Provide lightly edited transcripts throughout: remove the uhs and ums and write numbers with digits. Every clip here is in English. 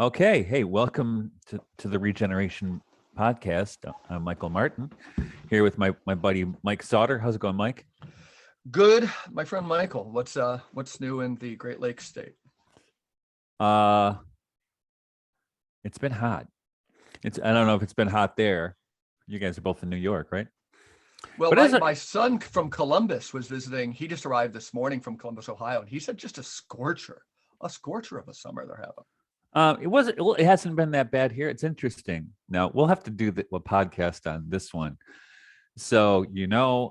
Okay. Hey, welcome to the Regeneration Podcast. I'm Michael Martin here with my buddy Mike Sauter. How's it going, Mike? Good, my friend Michael. What's new in the Great Lakes state? It's been hot. I don't know if it's been hot there. You guys are both in New York, right? Well, my son from Columbus was visiting. He just arrived this morning from Columbus, Ohio, and he said just a scorcher of a summer they're having. It hasn't been that bad here. It's interesting. Now we'll have to do a podcast on this one. So,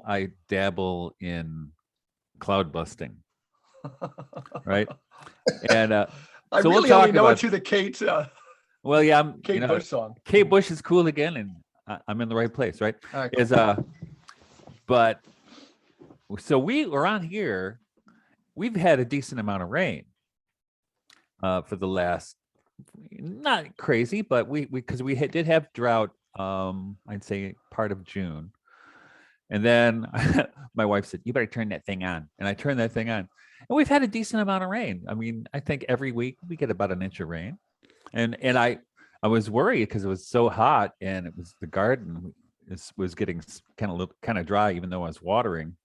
I dabble in cloud busting, right? And I really only know it to the Kate. Well, yeah, Kate Bush song. Kate Bush is cool again, and I'm in the right place, right? All right, cool. But so we around here, we've had a decent amount of rain for the last. Not crazy, but we did have drought. I'd say part of June, and then my wife said, "You better turn that thing on," and I turned that thing on, and we've had a decent amount of rain. I mean, I think every week we get about an inch of rain, and I was worried because it was so hot, and it was the garden was getting kind of dry, even though I was watering.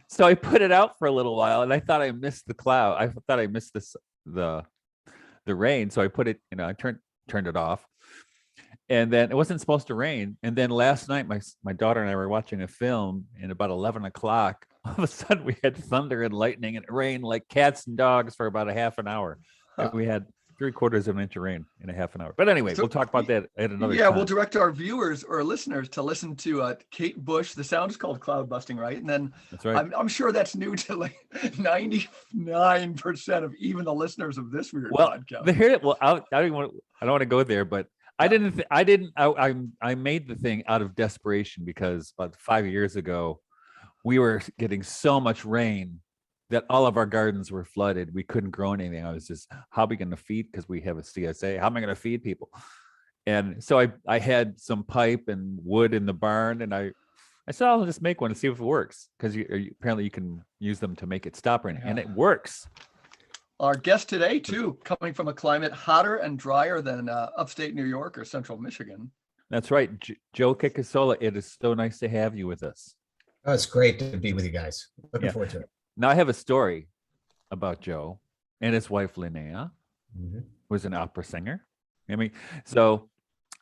So I put it out for a little while, and I thought I missed the cloud. I thought I missed the rain, so I put it, I turned it off, and then it wasn't supposed to rain. And then last night, my daughter and I were watching a film, and about 11 o'clock, all of a sudden we had thunder and lightning, and it rained like cats and dogs for about a half an hour. And we had 3/4 of an inch of rain in a half an hour. But anyway, we'll talk about that at another time. Yeah, we'll direct our viewers or listeners to listen to Kate Bush. The sound is called cloud busting, right? And then that's right. I'm sure that's new to like 99% of even the listeners of this weird podcast. I don't want to go there, but I made the thing out of desperation because about 5 years ago, we were getting so much rain that all of our gardens were flooded. We couldn't grow anything. I was just, how are we going to feed? Because we have a CSA. How am I going to feed people? And so I had some pipe and wood in the barn, and I said, I'll just make one and see if it works. Because apparently you can use them to make it stop raining, and it works. Our guest today, too, coming from a climate hotter and drier than upstate New York or central Michigan. That's right. Joe Kickasola, it is so nice to have you with us. Oh, it's great to be with you guys. Looking forward to it. Now, I have a story about Joe and his wife, Linnea, was an opera singer. I mean, so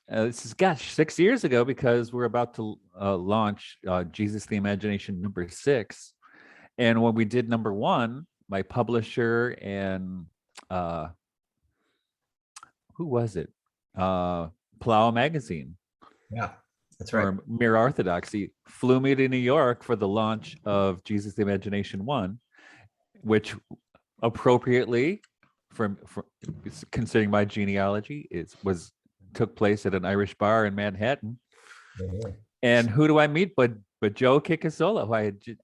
this is, 6 years ago, because we're about to launch Jesus the Imagination #6. And when we did #1, my publisher and who was it? Plow Magazine. Yeah. That's right. Or Mere Orthodoxy flew me to New York for the launch of Jesus the Imagination 1, which appropriately, from considering my genealogy, took place at an Irish bar in Manhattan. Mm-hmm. And who do I meet but Joe Kickasola, who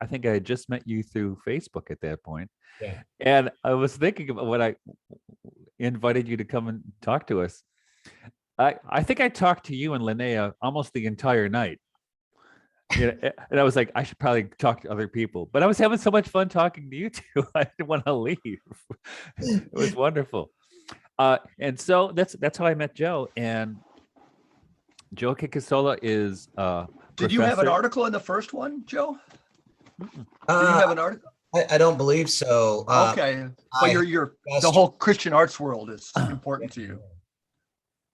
I think I had just met you through Facebook at that point. Yeah. And I was thinking about when I invited you to come and talk to us. I think I talked to you and Linnea almost the entire night. And I was like, I should probably talk to other people. But I was having so much fun talking to you two. I didn't want to leave. It was wonderful. And so that's how I met Joe. And Joe Kickasola is Did you have an article in the first one, Joe? Do you have an article? I don't believe so. Okay. But the whole Christian arts world is important to you.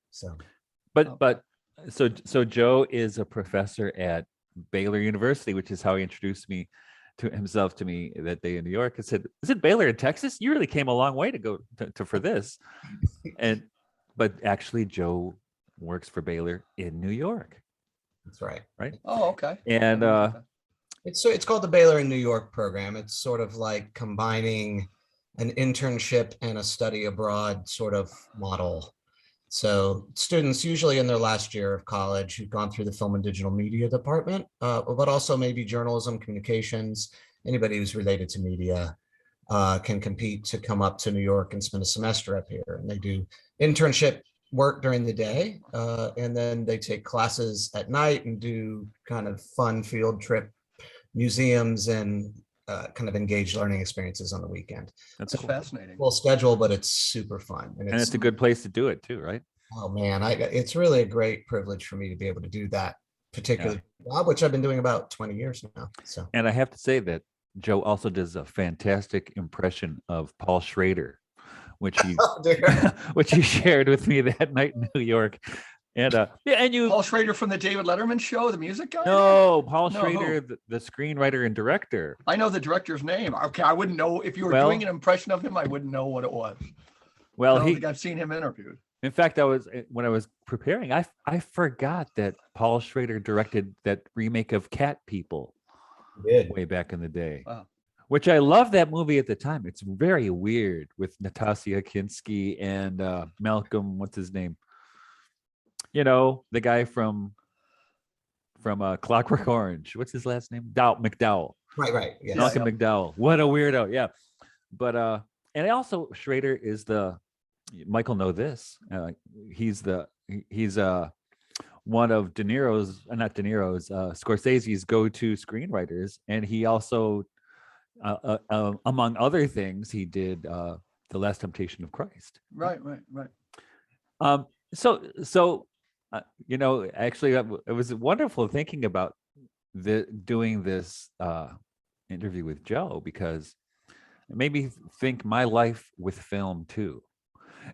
So Joe is a professor at Baylor University, which is how he introduced himself to me that day in New York. I said, "Is it Baylor in Texas? You really came a long way to go to for this." But actually, Joe works for Baylor in New York. That's right. Right. Oh, okay. And it's called the Baylor in New York program. It's sort of like combining an internship and a study abroad sort of model. So students usually in their last year of college who've gone through the film and digital media department, but also maybe journalism, communications, anybody who's related to media can compete to come up to New York and spend a semester up here. And they do internship work during the day, and then they take classes at night and do kind of fun field trip museums and kind of engaged learning experiences on the weekend. That's That's cool. fascinating. Full schedule, but it's super fun. And it's a good place to do it too, right? Oh man, it's really a great privilege for me to be able to do that particular job, which I've been doing about 20 years now. So, and I have to say that Joe also does a fantastic impression of Paul Schrader, which he which he shared with me that night in New York. And and you Paul Schrader from the David Letterman show, the music guy? No, Paul No, Schrader, the screenwriter and director. I know the director's name. Okay, I wouldn't know if you were doing an impression of him. I wouldn't know what it was. Well, I don't think I've seen him interviewed. In fact, when I was preparing, I forgot that Paul Schrader directed that remake of Cat People way back in the day. Wow. Which I love that movie at the time. It's very weird with Nastasia Kinski and Malcolm, what's his name? You know, the guy from Clockwork Orange. What's his last name? McDowell. Right. Yes. Malcolm McDowell. What a weirdo. Yeah. But and also Schrader is Michael know this. He's one of Scorsese's go-to screenwriters, and he also among other things he did The Last Temptation of Christ. Right. So actually it was wonderful thinking about doing this interview with Joe, because it made me think my life with film too.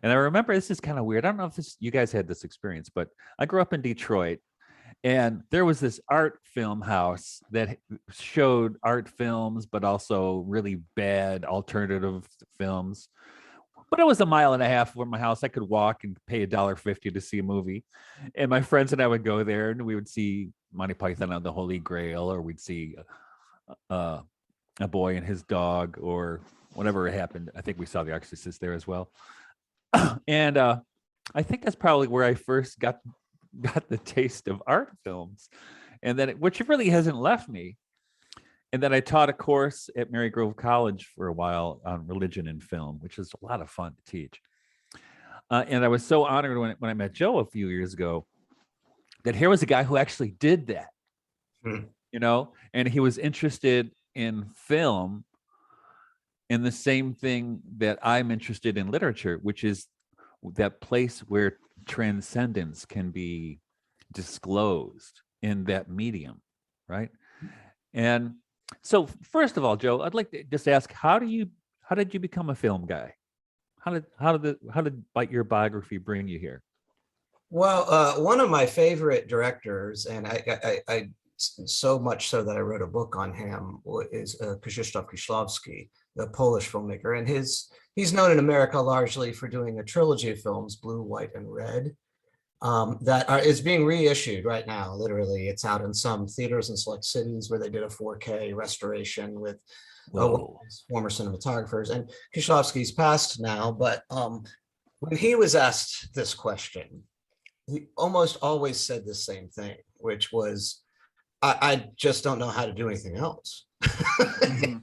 And I remember, this is kind of weird. I don't know if you guys had this experience, but I grew up in Detroit, and there was this art film house that showed art films, but also really bad alternative films. But it was a mile and a half from my house. I could walk and pay $1.50 to see a movie. And my friends and I would go there, and we would see Monty Python and the Holy Grail, or we'd see A Boy and His Dog, or whatever happened. I think we saw The Exorcist there as well. And I think that's probably where I first got the taste of art films, and then which really hasn't left me. And then I taught a course at Mary Grove College for a while on religion and film, which is a lot of fun to teach. And I was so honored when I met Joe a few years ago that here was a guy who actually did that, and he was interested in film in the same thing that I'm interested in literature, which is that place where transcendence can be disclosed in that medium, right? And so, first of all, Joe, I'd like to just ask, how did you become a film guy? How did your biography bring you here? Well, one of my favorite directors, and I so much so that I wrote a book on him, is Krzysztof Kieślowski, the Polish filmmaker, and he's known in America largely for doing a trilogy of films, Blue, White, and Red, is being reissued right now. Literally, it's out in some theaters in select cities where they did a 4K restoration with former cinematographers. And Kieślowski's passed now, but when he was asked this question, he almost always said the same thing, which was, I just don't know how to do anything else. Mm-hmm.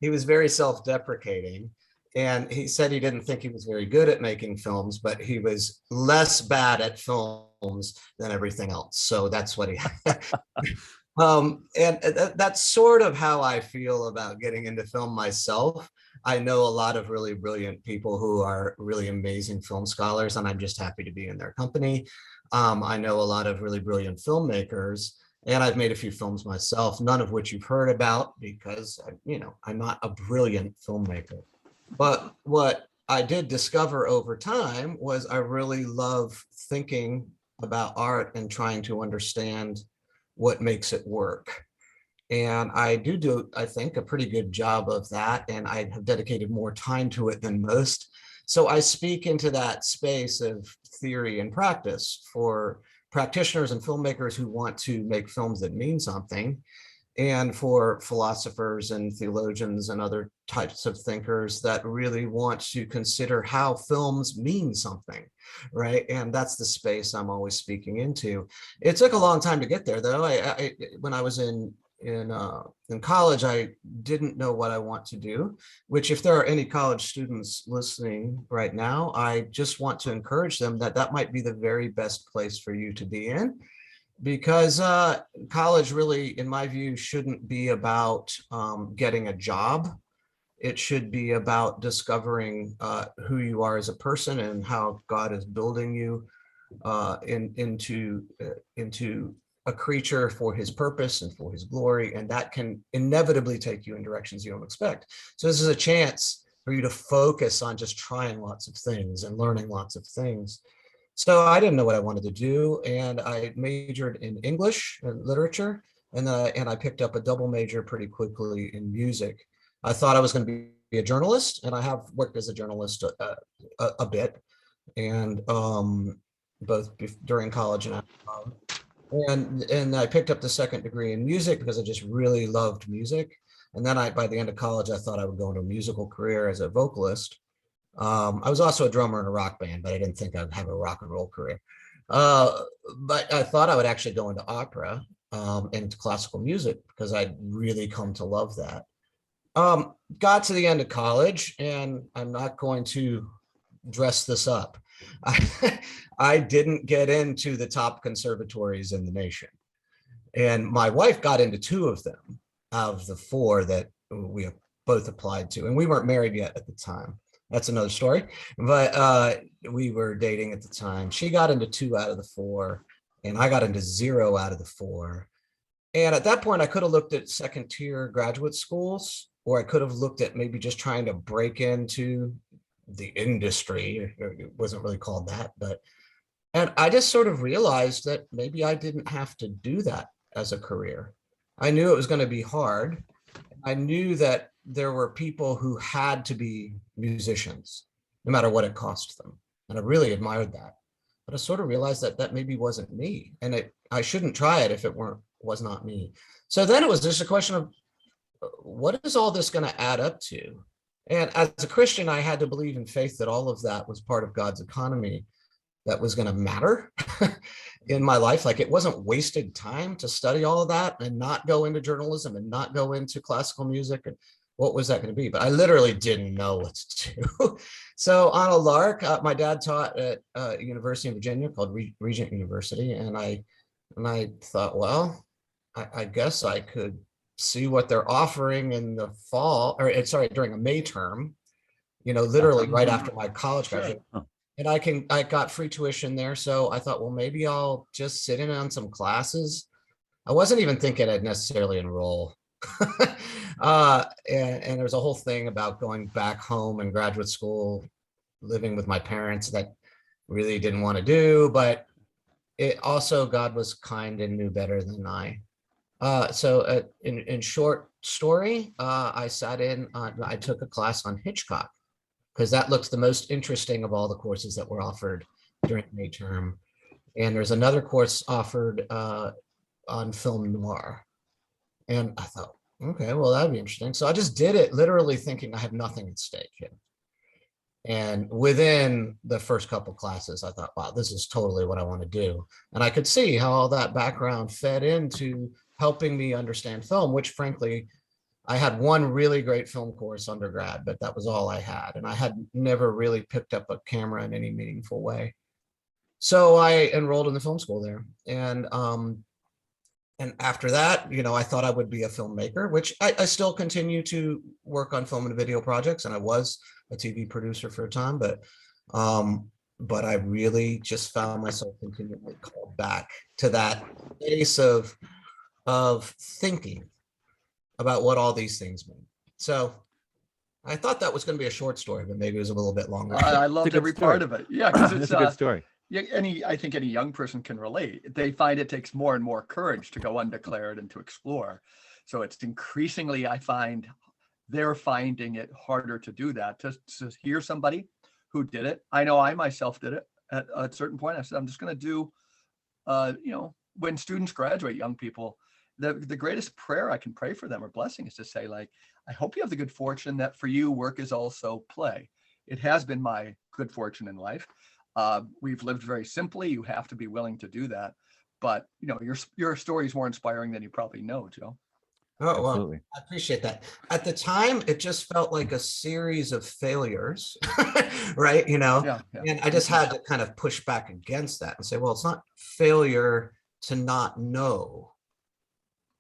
He was very self-deprecating, and he said he didn't think he was very good at making films, but he was less bad at films than everything else. So that's what he and that's sort of how I feel about getting into film myself. I know a lot of really brilliant people who are really amazing film scholars, and I'm just happy to be in their company. I know a lot of really brilliant filmmakers, and I've made a few films myself, none of which you've heard about because, I'm not a brilliant filmmaker. But what I did discover over time was I really love thinking about art and trying to understand what makes it work. And I do, I think, a pretty good job of that. And I have dedicated more time to it than most. So I speak into that space of theory and practice for practitioners and filmmakers who want to make films that mean something, and for philosophers and theologians and other types of thinkers that really want to consider how films mean something, right? And that's the space I'm always speaking into. It took a long time to get there, though. When I was in college, I didn't know what I want to do, which, if there are any college students listening right now, I just want to encourage them that might be the very best place for you to be in, Because college really, in my view, shouldn't be about getting a job. It should be about discovering who you are as a person and how God is building you into a creature for his purpose and for his glory. And that can inevitably take you in directions you don't expect. So this is a chance for you to focus on just trying lots of things and learning lots of things. So I didn't know what I wanted to do, and I majored in English and literature, and I picked up a double major pretty quickly in music. I thought I was going to be a journalist, and I have worked as a journalist a bit, and both during college and after college. And I picked up the second degree in music because I just really loved music. And then by the end of college, I thought I would go into a musical career as a vocalist. I was also a drummer in a rock band, but I didn't think I'd have a rock and roll career. But I thought I would actually go into opera and classical music because I'd really come to love that. Got to the end of college, and I'm not going to dress this up. I didn't get into the top conservatories in the nation. And my wife got into 2 of them out of the 4 that we both applied to. And we weren't married yet at the time. That's another story. But we were dating at the time. She got into 2 out of the 4, and I got into 0 out of the 4. And at that point, I could have looked at second-tier graduate schools, or I could have looked at maybe just trying to break into the industry. It wasn't really called that, and I just sort of realized that maybe I didn't have to do that as a career. I knew it was going to be hard. I knew that there were people who had to be musicians, no matter what it cost them. And I really admired that. But I sort of realized that that maybe wasn't me. And I shouldn't try it if it was not me. So then it was just a question of, what is all this going to add up to? And as a Christian, I had to believe in faith that all of that was part of God's economy that was going to matter in my life. Like, it wasn't wasted time to study all of that and not go into journalism and not go into classical music. And what was that going to be? But I literally didn't know what to do. So on a lark, my dad taught at University of Virginia called Regent University. And I thought, well, I guess I could see what they're offering in the fall, or sorry, during a May term, literally right after my college graduation. Sure. And I got free tuition there. So I thought, well, maybe I'll just sit in on some classes. I wasn't even thinking I'd necessarily enroll. And there's a whole thing about going back home in graduate school, living with my parents that really didn't want to do, but it also, God was kind and knew better than I. So in short story, I took a class on Hitchcock, because that looks the most interesting of all the courses that were offered during May term. And there's another course offered on film noir. And I thought, okay, well, that'd be interesting. So I just did it, literally thinking I had nothing at stake here. And within the first couple classes, I thought, wow, this is totally what I want to do. And I could see how all that background fed into helping me understand film, which frankly, I had one really great film course undergrad, but that was all I had. And I had never really picked up a camera in any meaningful way. So I enrolled in the film school there. And after that, I thought I would be a filmmaker, which I still continue to work on film and video projects. And I was a TV producer for a time, but I really just found myself continually called back to that space of thinking about what all these things mean. So I thought that was going to be a short story, but maybe it was a little bit longer. I loved every part of it. Yeah, because it's a good story. Yeah, I think any young person can relate. They find it takes more and more courage to go undeclared and to explore. So it's increasingly, I find they're finding it harder to do that, to hear somebody who did it. I know I myself did it at a certain point. I said, I'm just going to do, when students graduate, young people, the greatest prayer I can pray for them or blessing is to say, like, I hope you have the good fortune that for you, work is also play. It has been my good fortune in life. We've lived very simply. You have to be willing to do that. But, your story is more inspiring than you probably know, Joe. Oh, well, I appreciate that. At the time, it just felt like a series of failures, right? Yeah. And I just had to kind of push back against that and say, well, it's not failure to not know.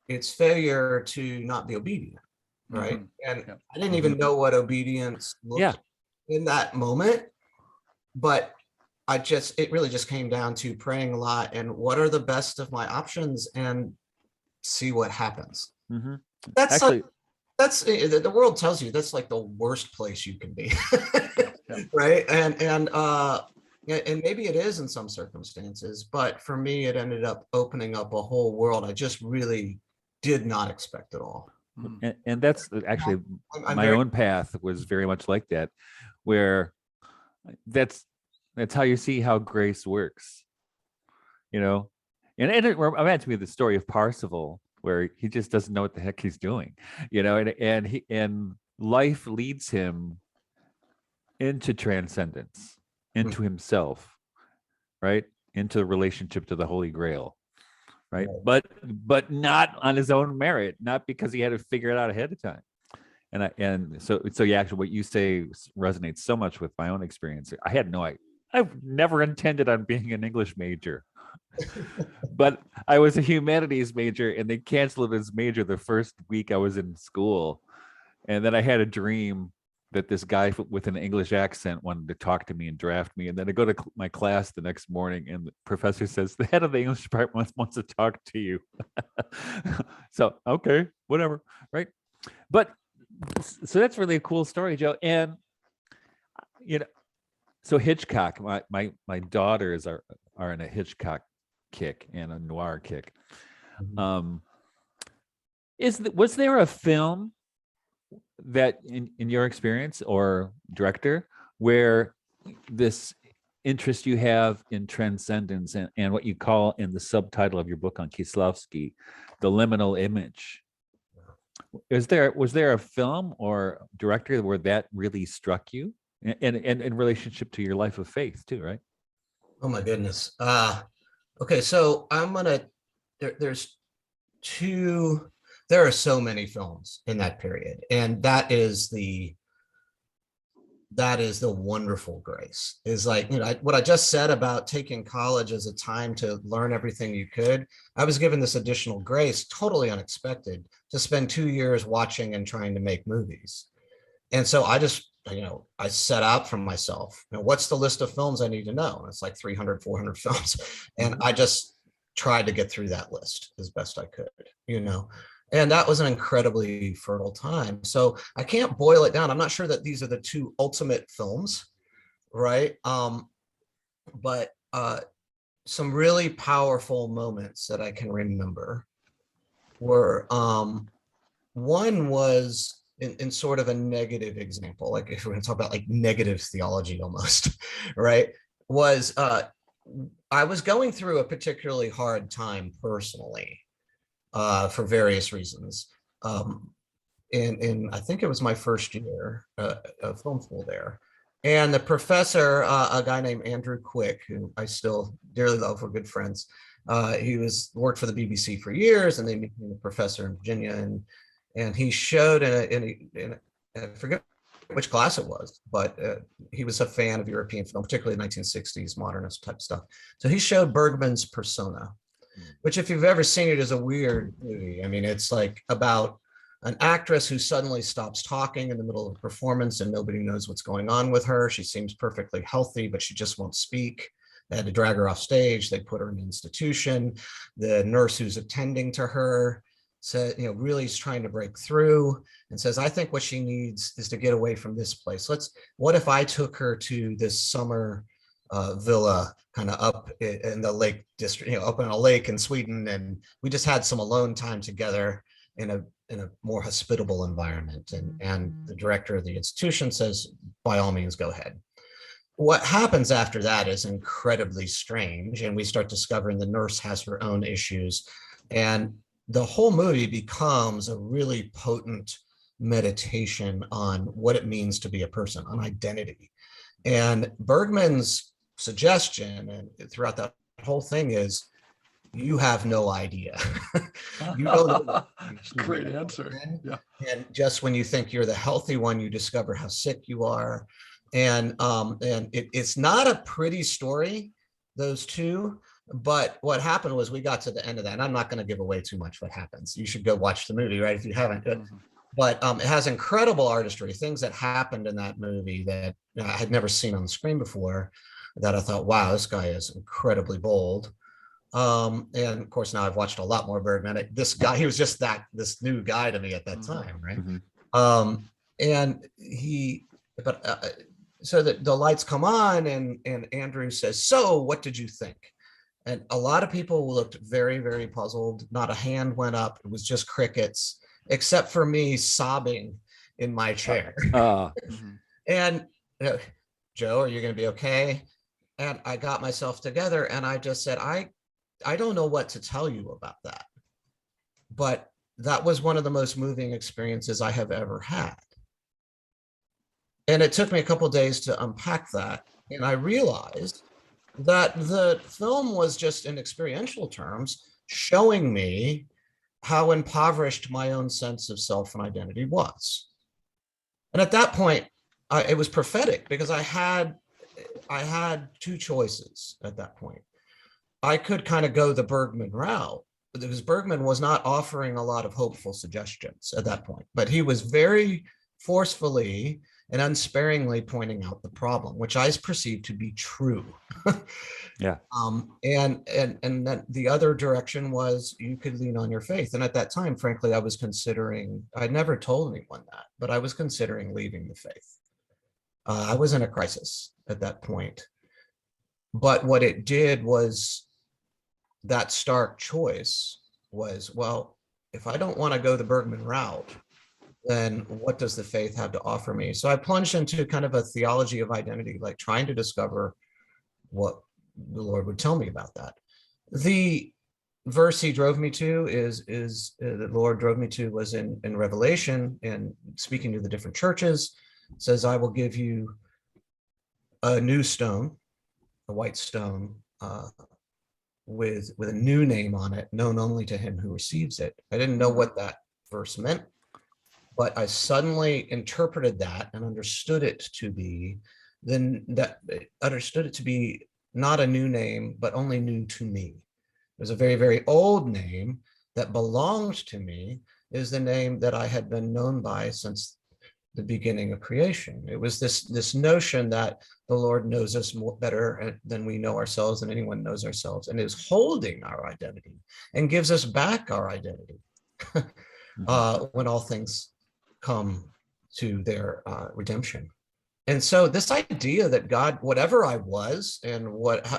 It's failure to not be obedient, right? And Yeah. I didn't even know what obedience looked Yeah. like in that moment, but it really just came down to praying a lot and what are the best of my options and see what happens. Mhm. That's Actually, that's the world tells you that's like the worst place you can be. Yeah. Right. And maybe it is in some circumstances, but for me, it ended up opening up a whole world I just really did not expect at all. and that's actually I'm my very own path was very much like that, where that's how you see how grace works, you know. And it reminds me of the story of Parsifal, where he just doesn't know what the heck he's doing, you know, and life leads him into transcendence, into himself, right, into the relationship to the Holy Grail, right? Right. But not on his own merit, not because he had to figure it out ahead of time. So yeah, actually, what you say resonates so much with my own experience. I've never intended on being an English major, but I was a humanities major, and they canceled his major the first week I was in school, and then I had a dream that this guy with an English accent wanted to talk to me and draft me, and then I go to my class the next morning, and the professor says the head of the English department wants to talk to you. So okay, whatever, right? But so that's really a cool story, Joe. And you know, so Hitchcock, my daughters are in a Hitchcock kick and a noir kick. Um, was there a film that in your experience or director where this interest you have in transcendence and what you call in the subtitle of your book on Kieslowski, the liminal image? Was there a film or director where that really struck you, and in relationship to your life of faith too, right? Oh my goodness. Okay, so there's there are so many films in that period, and that is the wonderful grace. Is like, what I just said about taking college as a time to learn everything you could. I was given this additional grace, totally unexpected, to spend 2 years watching and trying to make movies. And so I just, I set out for myself, what's the list of films I need to know? And it's like 300, 400 films. And I just tried to get through that list as best I could, and that was an incredibly fertile time. So I can't boil it down. I'm not sure that these are the two ultimate films, right? But some really powerful moments that I can remember were, one was in sort of a negative example, like if we're going to talk about like negative theology almost, right? Was I was going through a particularly hard time personally, for various reasons. I think it was my first year of film school there. And the professor, a guy named Andrew Quick, who I still dearly love, we're good friends. He worked for the BBC for years, and then became a professor in Virginia. And he showed I forget which class it was, but he was a fan of European film, particularly 1960s modernist type stuff. So he showed Bergmans Persona, which, if you've ever seen it, is a weird movie. I mean, it's like about an actress who suddenly stops talking in the middle of a performance and nobody knows what's going on with her. She seems perfectly healthy, but she just won't speak. They had to drag her off stage. They put her in an institution. The nurse who's attending to her said, really is trying to break through, and says, I think what she needs is to get away from this place. What if I took her to this summer villa kind of up in the Lake District, up in a lake in Sweden, and we just had some alone time together in a more hospitable environment. And the director of the institution says, by all means, go ahead. What happens after that is incredibly strange, and we start discovering the nurse has her own issues, and the whole movie becomes a really potent meditation on what it means to be a person, on identity. And Bergman's suggestion and throughout that whole thing is, you have no idea. You don't know. Great answer. Yeah. And just when you think you're the healthy one, you discover how sick you are. And it's not a pretty story, those two, But what happened was we got to the end of that, and I'm not going to give away too much what happens. You should go watch the movie, right? If you haven't. But it has incredible artistry, things that happened in that movie that I had never seen on the screen before, that I thought, wow, this guy is incredibly bold. And of course, now I've watched a lot more Bergman. This guy, he was just this new guy to me at that time, right? And so the lights come on, and Andrew says, "So, what did you think?" And a lot of people looked very, very puzzled. Not a hand went up. It was just crickets, except for me sobbing in my chair. And Joe, are you going to be okay? And I got myself together, and I just said, I don't know what to tell you about that, but that was one of the most moving experiences I have ever had. And it took me a couple of days to unpack that. And I realized that the film was just, in experiential terms, showing me how impoverished my own sense of self and identity was. And at that point, it was prophetic, because I had two choices at that point. I could kind of go the Bergman route, because Bergman was not offering a lot of hopeful suggestions at that point, but he was very forcefully and unsparingly pointing out the problem, which I perceived to be true. Yeah. And then the other direction was, you could lean on your faith. And at that time, frankly, I was considering, I'd never told anyone that, but I was considering leaving the faith. I was in a crisis at that point. But what it did was, that stark choice was, well, if I don't want to go the Bergman route, then what does the faith have to offer me? So I plunged into kind of a theology of identity, like trying to discover what the Lord would tell me about that. The verse he drove me to the Lord drove me to was in Revelation, and speaking to the different churches, says, I will give you a new stone, a white stone, with a new name on it, known only to him who receives it. I didn't know what that verse meant, but I suddenly interpreted that and understood it to be not a new name, but only new to me. It was a very, very old name that belonged to me, is the name that I had been known by since the beginning of creation. It was this notion that the Lord knows us better than we know ourselves, than anyone knows ourselves, and is holding our identity and gives us back our identity when all things come to their redemption. And so this idea that God, whatever I was, and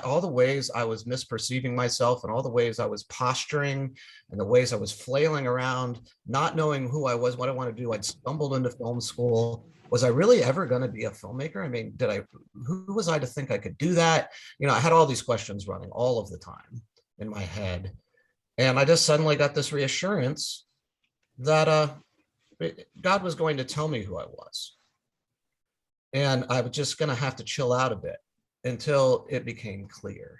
all the ways I was misperceiving myself, and all the ways I was posturing, and the ways I was flailing around, not knowing who I was, what I want to do, I'd stumbled into film school. Was I really ever going to be a filmmaker? I mean, who was I to think I could do that? You know, I had all these questions running all of the time in my head. And I just suddenly got this reassurance that God was going to tell me who I was. And I was just going to have to chill out a bit until it became clear.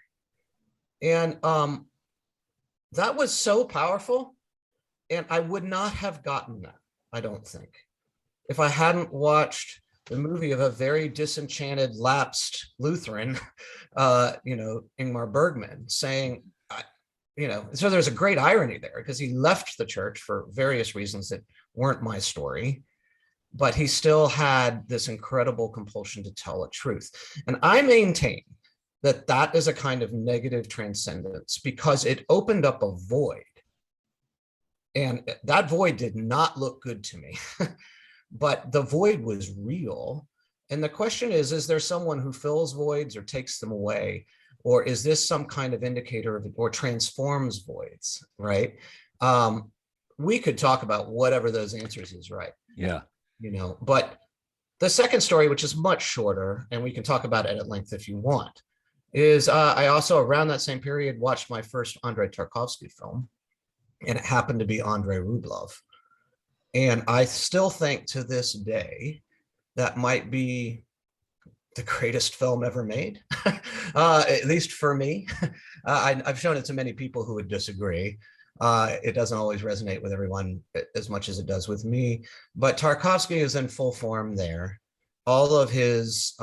And that was so powerful. And I would not have gotten that, I don't think, if I hadn't watched the movie of a very disenchanted, lapsed Lutheran, Ingmar Bergman, saying, so there's a great irony there, because he left the church for various reasons that weren't my story, but he still had this incredible compulsion to tell a truth. And I maintain that that is a kind of negative transcendence, because it opened up a void. And that void did not look good to me, but the void was real. And the question is there someone who fills voids or takes them away? Or is this some kind of indicator of, or transforms voids, right? We could talk about whatever those answers is, right? Yeah. But the second story, which is much shorter, and we can talk about it at length if you want, is I also, around that same period, watched my first Andrei Tarkovsky film, and it happened to be Andrei Rublev. And I still think to this day that might be the greatest film ever made, at least for me. I've shown it to many people who would disagree. It doesn't always resonate with everyone as much as it does with me, but Tarkovsky is in full form there. All of his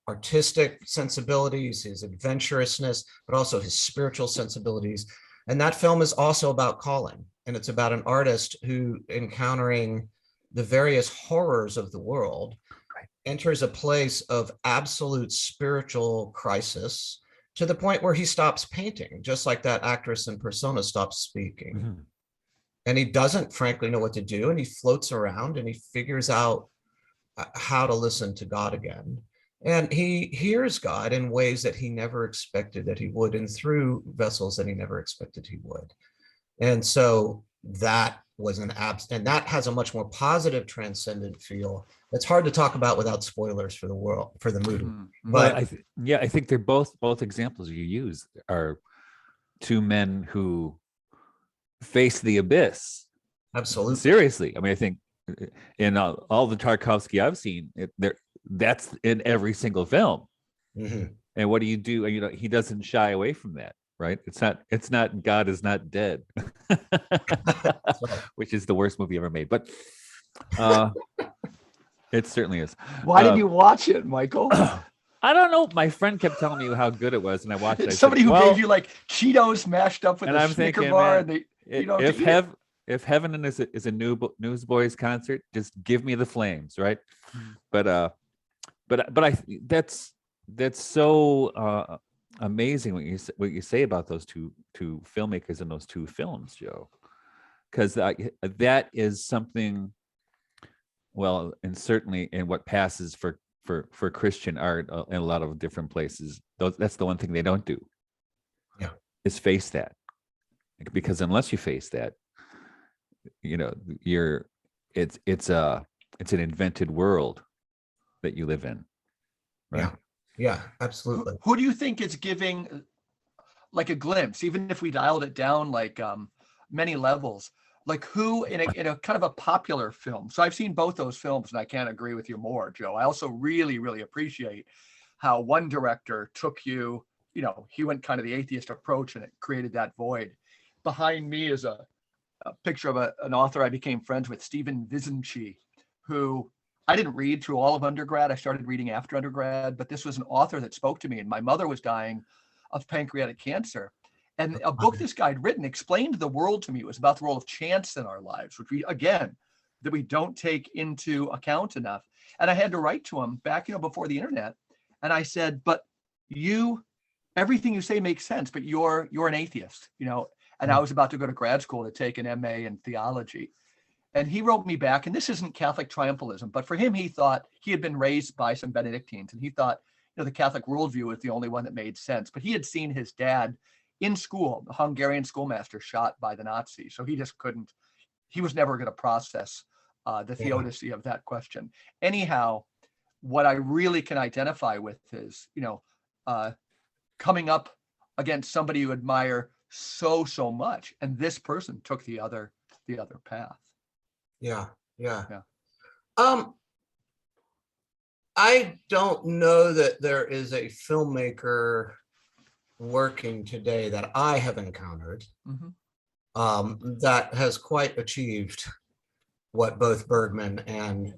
artistic sensibilities, his adventurousness, but also his spiritual sensibilities. And that film is also about calling. And it's about an artist who, encountering the various horrors of the world, enters a place of absolute spiritual crisis to the point where he stops painting, just like that actress in Persona stops speaking. Mhm. And he doesn't frankly know what to do. And he floats around and he figures out how to listen to God again. And he hears God in ways that he never expected that he would, and through vessels that he never expected he would. And so that was and that has a much more positive, transcendent feel. It's hard to talk about without spoilers for the world, for the movie. But But I think they're both examples you use are two men who face the abyss. absolutely. Seriously, I mean, I think in all the Tarkovsky I've seen, that's in every single film. Mhm. And what do? You know, he doesn't shy away from that, right? It's not God is not dead, which is the worst movie ever made. But it certainly is. Why did you watch it, Michael? I don't know. My friend kept telling me how good it was, and I watched it. I Somebody said, who well, gave you like Cheetos mashed up with and a I'm Snicker thinking, bar, man, and they, you know, to eat it. if heaven is a Newsboys concert, just give me the flames, right? But I that's so amazing what you say about those two filmmakers in those two films, Joe, because that is something. Well, and certainly in what passes for Christian art in a lot of different places, that's the one thing they don't do. Yeah, is face that, because unless you face that, you know, it's an invented world that you live in, right? Yeah, absolutely. Who do you think is giving like a glimpse, even if we dialed it down like many levels, like who in a kind of a popular film? So I've seen both those films and I can't agree with you more, Joe. I also really, really appreciate how one director took you, you know, he went kind of the atheist approach and it created that void. Behind me is a picture of an author I became friends with, Stephen Vizinci, who I didn't read through all of undergrad. I started reading after undergrad, but this was an author that spoke to me, and my mother was dying of pancreatic cancer. And a book this guy had written explained the world to me. It was about the role of chance in our lives, which that we don't take into account enough. And I had to write to him back, before the internet. And I said, but everything you say makes sense, but you're an atheist, and I was about to go to grad school to take an MA in theology. And he wrote me back, and this isn't Catholic triumphalism, but for him, he thought he had been raised by some Benedictines, and he thought, the Catholic worldview was the only one that made sense. But he had seen his dad in school, the Hungarian schoolmaster, shot by the Nazis. So he just couldn't, he was never going to process the theodicy of that question. Anyhow, what I really can identify with is, coming up against somebody you admire so much, and this person took the other path. Yeah. I don't know that there is a filmmaker working today that I have encountered that has quite achieved what both Bergman and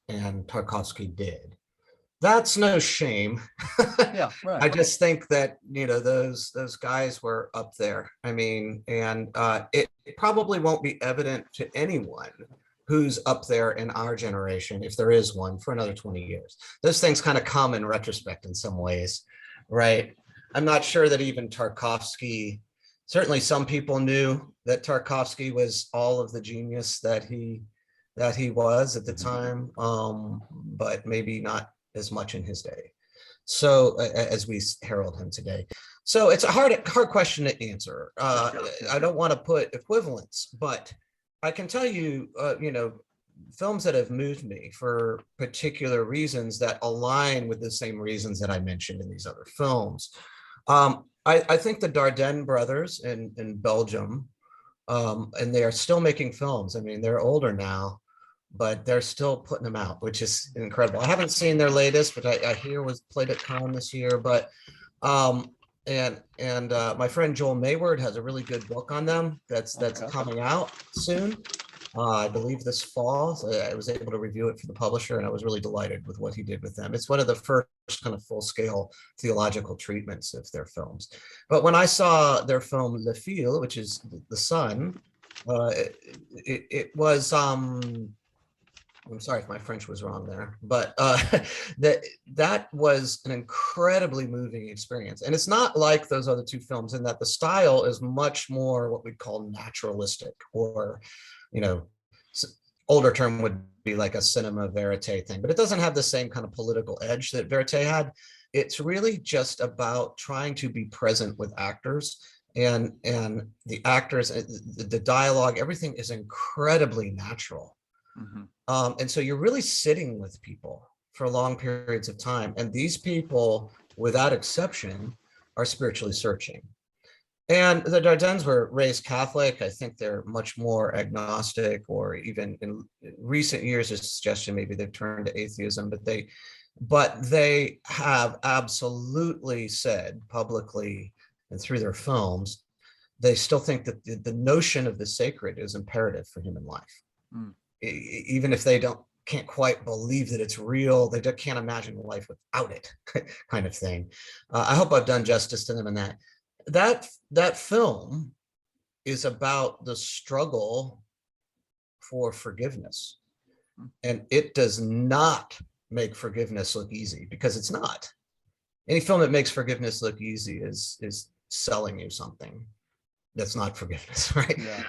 Tarkovsky did. That's no shame. Yeah, right. I just think that those guys were up there. I mean, and it probably won't be evident to anyone who's up there in our generation, if there is one, for another 20 years. Those things kind of come in retrospect in some ways, right? I'm not sure that even Tarkovsky, certainly some people knew that Tarkovsky was all of the genius that he was at the time, but maybe not as much in his day. So as we herald him today. So it's a hard question to answer. I don't want to put equivalence, but I can tell you, films that have moved me for particular reasons that align with the same reasons that I mentioned in these other films. I think the Dardenne brothers in Belgium, and they are still making films. I mean, they're older now, but they're still putting them out, which is incredible. I haven't seen their latest, but I hear was played at Cannes this year. But and my friend Joel Mayward has a really good book on them that's coming out soon. I believe this fall. So I was able to review it for the publisher, and I was really delighted with what he did with them. It's one of the first kind of full-scale theological treatments of their films. But when I saw their film Le Fil, which is the Sun, it was I'm sorry if my French was wrong there, but that was an incredibly moving experience. And it's not like those other two films in that the style is much more what we'd call naturalistic, or, you know, older term would be like a cinema verite thing, but it doesn't have the same kind of political edge that verite had. It's really just about trying to be present with actors, and the actors, the dialogue, everything is incredibly natural. Mhm. And so you're really sitting with people for long periods of time. And these people, without exception, are spiritually searching. And the Dardennes were raised Catholic. I think they're much more agnostic, or even in recent years, a suggestion maybe they've turned to atheism, but they have absolutely said publicly and through their films, they still think that the notion of the sacred is imperative for human life. Mm. Even if they can't quite believe that it's real, they can't imagine life without it, kind of thing. I hope I've done justice to them in that. That film is about the struggle for forgiveness, and it does not make forgiveness look easy, because it's not. Any film that makes forgiveness look easy is selling you something that's not forgiveness, right? Yeah.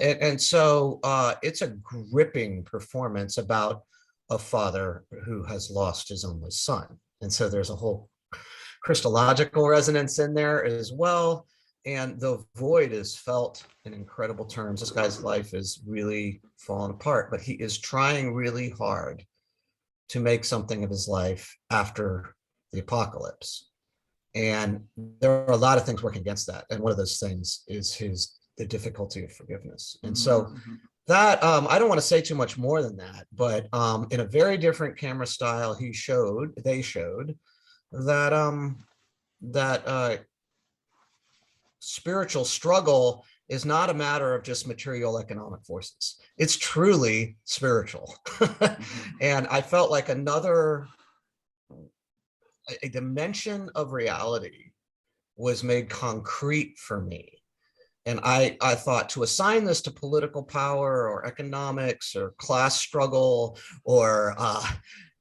And so it's a gripping performance about a father who has lost his only son. And so there's a whole Christological resonance in there as well. And the void is felt in incredible terms. This guy's life is really fallen apart, but he is trying really hard to make something of his life after the apocalypse. And there are a lot of things working against that. And one of those things is the difficulty of forgiveness. And so that, I don't want to say too much more than that, but in a very different camera style, they showed that spiritual struggle is not a matter of just material economic forces. It's truly spiritual. And I felt like a dimension of reality was made concrete for me. And I thought, to assign this to political power or economics or class struggle or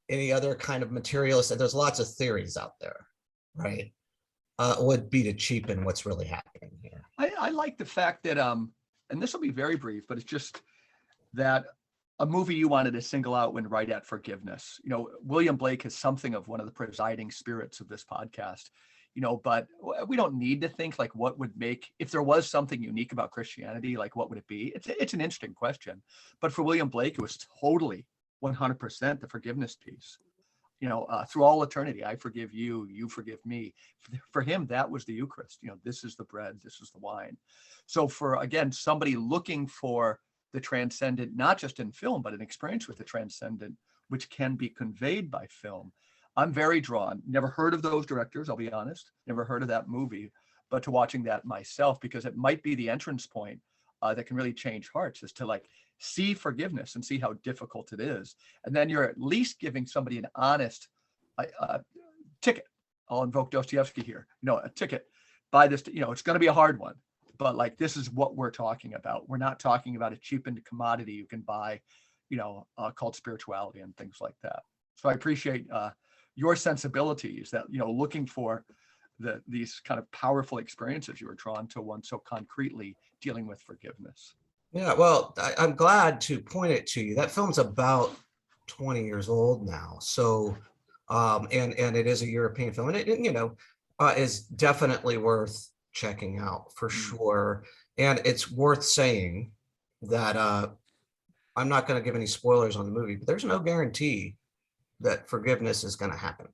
any other kind of materialist, there's lots of theories out there, right? Would be to cheapen what's really happening here. I like the fact that, and this will be very brief, but it's just that a movie you wanted to single out went right at forgiveness. You know, William Blake is something of one of the presiding spirits of this podcast, you know, but we don't need to think like what would make, if there was something unique about Christianity, like what would it be? It's an interesting question. But for William Blake, it was totally 100% the forgiveness piece. You know, through all eternity, I forgive you, you forgive me. For him, that was the Eucharist. You know, this is the bread, this is the wine. So for, again, somebody looking for the transcendent, not just in film, but an experience with the transcendent, which can be conveyed by film, I'm very drawn. Never heard of those directors, I'll be honest. Never heard of that movie, but to watching that myself, because it might be the entrance point that can really change hearts, is to like see forgiveness and see how difficult it is. And then you're at least giving somebody an honest ticket. I'll invoke Dostoevsky here. You know, a ticket. Buy this, you know, it's going to be a hard one, but like, this is what we're talking about. We're not talking about a cheapened commodity you can buy, you know, called spirituality and things like that. So I appreciate your sensibilities that, you know, looking for these kind of powerful experiences. You were drawn to one so concretely dealing with forgiveness. Yeah, well, I'm glad to point it to you. That film's about 20 years old now. So, and it is a European film, and it, you know, is definitely worth checking out for sure. And it's worth saying that I'm not going to give any spoilers on the movie, but there's no guarantee that forgiveness is going to happen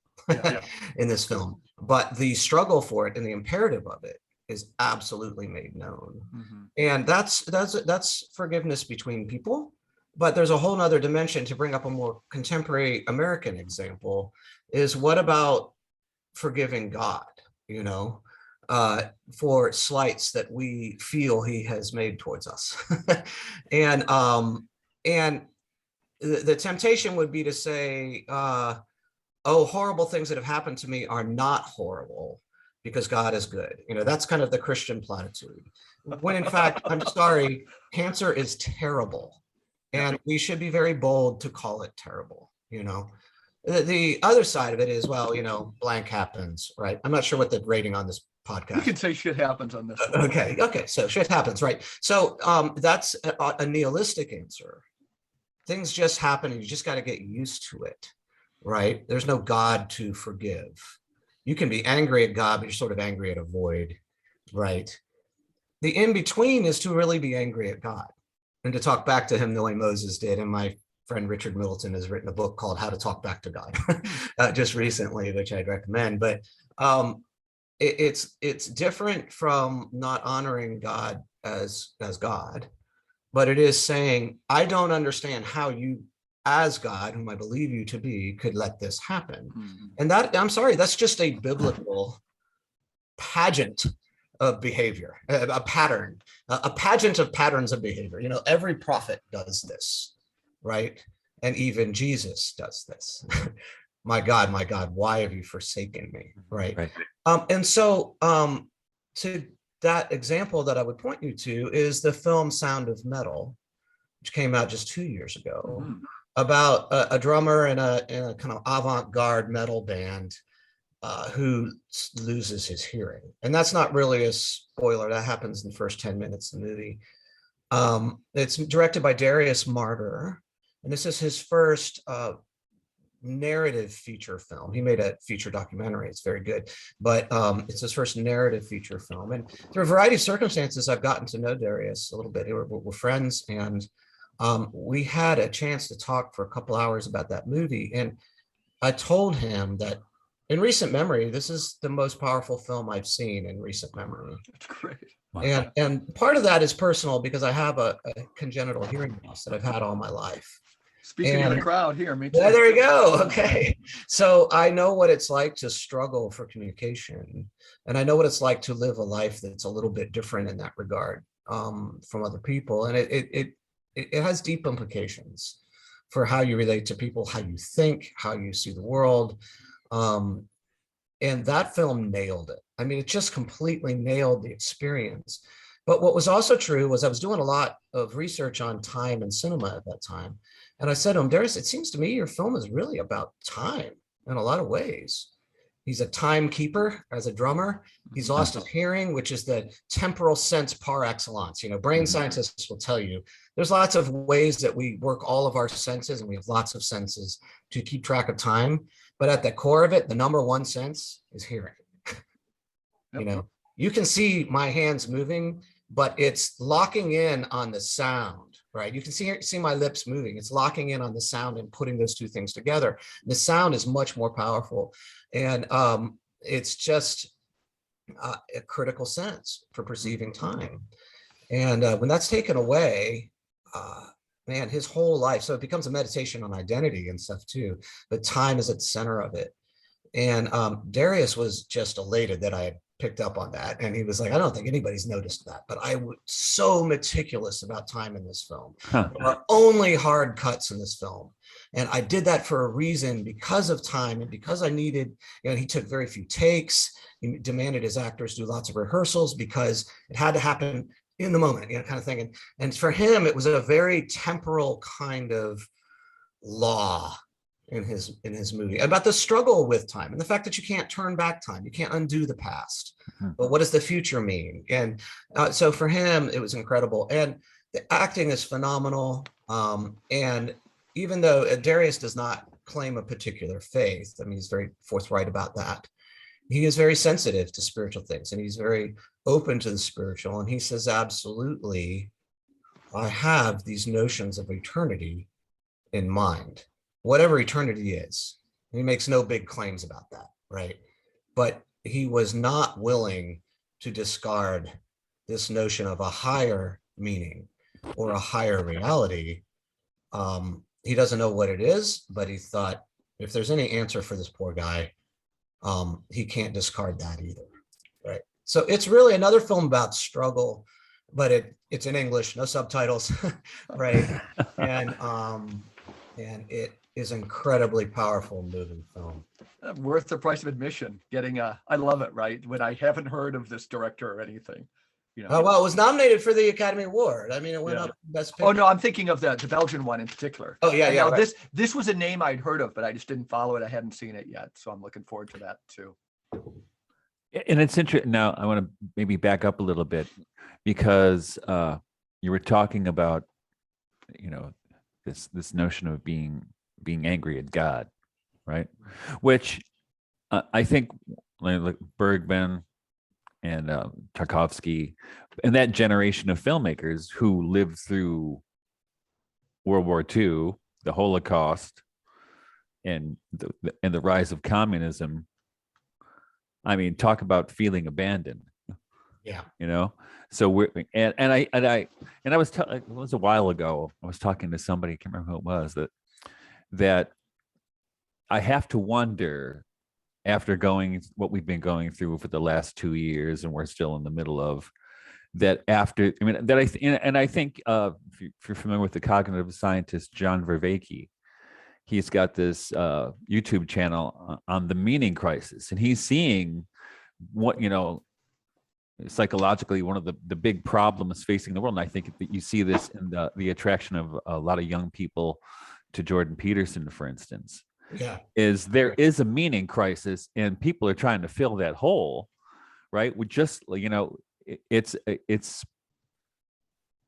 in this film. But the struggle for it and the imperative of it is absolutely made known. And that's forgiveness between people. But there's a whole nother dimension. To bring up a more contemporary American example, is what about forgiving God, you know, for slights that we feel he has made towards us. And And the temptation would be to say, oh, horrible things that have happened to me are not horrible because God is good. That's kind of the Christian platitude. When in fact, I'm sorry, cancer is terrible. And we should be very bold to call it terrible. The other side of it is, well, blank happens, right? I'm not sure what the rating on this podcast. You can say shit happens on this one. Okay. So shit happens, right? So that's a nihilistic answer. Things just happen and you just got to get used to it, right? There's no God to forgive. You can be angry at God, but you're sort of angry at a void, right? The in-between is to really be angry at God and to talk back to him the way Moses did. And my friend Richard Middleton has written a book called How to Talk Back to God just recently, which I'd recommend. But it's different from not honoring God as God. But it is saying, I don't understand how you, as God, whom I believe you to be, could let this happen. Mm-hmm. And that, I'm sorry, that's just a biblical pageant of behavior, a pattern, a pageant of patterns of behavior. Every prophet does this, right? And even Jesus does this. My God, why have you forsaken me, right? And so to that example that I would point you to is the film Sound of Metal, which came out just 2 years ago, about a drummer in a kind of avant-garde metal band who loses his hearing. And that's not really a spoiler. That happens in the first 10 minutes of the movie. It's directed by Darius Martyr, and this is his first narrative feature film. He made a feature documentary. It's very good, but it's his first narrative feature film. And through a variety of circumstances, I've gotten to know Darius a little bit. We're friends, and we had a chance to talk for a couple hours about that movie. And I told him that in recent memory, this is the most powerful film I've seen in recent memory. That's great. Wow. And part of that is personal because I have a congenital hearing loss that I've had all my life. Speaking of the crowd here, me too. Yeah, there you go. Okay. So I know what it's like to struggle for communication. And I know what it's like to live a life that's a little bit different in that regard from other people. And it has deep implications for how you relate to people, how you think, how you see the world. And that film nailed it. I mean, it just completely nailed the experience. But what was also true was I was doing a lot of research on time and cinema at that time. And I said to him, Darius, it seems to me your film is really about time in a lot of ways. He's a timekeeper as a drummer. He's lost his hearing, which is the temporal sense par excellence. Brain scientists will tell you there's lots of ways that we work all of our senses, and we have lots of senses to keep track of time. But at the core of it, the number one sense is hearing. Yep. You can see my hands moving, but it's locking in on the sound, right? You can see my lips moving. It's locking in on the sound and putting those two things together. The sound is much more powerful. And it's just a critical sense for perceiving time. And when that's taken away, man, his whole life, so it becomes a meditation on identity and stuff too, but time is at the center of it. And Darius was just elated that I had picked up on that. And he was like, I don't think anybody's noticed that, but I was so meticulous about time in this film. There are only hard cuts in this film. And I did that for a reason, because of time and because I needed, he took very few takes. He demanded his actors do lots of rehearsals because it had to happen in the moment, kind of thing. And for him, it was a very temporal kind of law in his movie about the struggle with time and the fact that you can't turn back time, you can't undo the past, but what does the future mean? And so for him, it was incredible, and the acting is phenomenal. And even though Darius does not claim a particular faith, I mean, he's very forthright about that. He is very sensitive to spiritual things, and he's very open to the spiritual. And he says, absolutely, I have these notions of eternity in mind, whatever eternity is. He makes no big claims about that, right? But he was not willing to discard this notion of a higher meaning or a higher reality. He doesn't know what it is, but he thought, if there's any answer for this poor guy, he can't discard that either, right? So it's really another film about struggle, but it's in English, no subtitles, right? And it is incredibly powerful moving film. Worth the price of admission. I love it, right? When I haven't heard of this director or anything, Oh, well, it was nominated for the Academy Award. I mean, it went Yeah. up Best Oh Picture. no, I'm thinking of the Belgian one in particular. Oh, yeah, And yeah, now right. this was a name I'd heard of, but I just didn't follow it. I hadn't seen it yet, so I'm looking forward to that too. And it's interesting. Now, I want to maybe back up a little bit because you were talking about, this notion of being angry at God, right? Which I think like Bergman and Tarkovsky and that generation of filmmakers who lived through World War II, the Holocaust, and the rise of communism. I mean, talk about feeling abandoned. Yeah. So I was it was a while ago. I was talking to somebody, I can't remember who it was, that I have to wonder, after going what we've been going through for the last 2 years, and we're still in the middle of that. I think if you're familiar with the cognitive scientist John Vervaeke, he's got this YouTube channel on the meaning crisis, and he's seeing what psychologically one of the big problems facing the world. And I think that you see this in the attraction of a lot of young people to Jordan Peterson, for instance. Yeah. There is a meaning crisis, and people are trying to fill that hole, right? We just, it's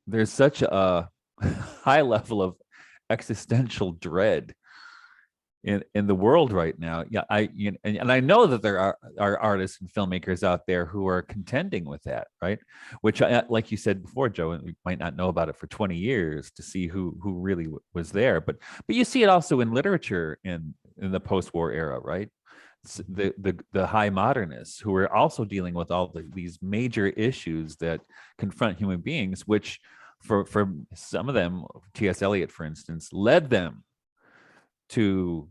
there's such a high level of existential dread in the world right now. Yeah, and I know that there are artists and filmmakers out there who are contending with that, right? Which, like you said before, Joe, and we might not know about it for 20 years to see who really was there, but you see it also in literature in the post-war era, right? The high modernists who are also dealing with all these major issues that confront human beings, which for some of them, T.S. Eliot, for instance, led them to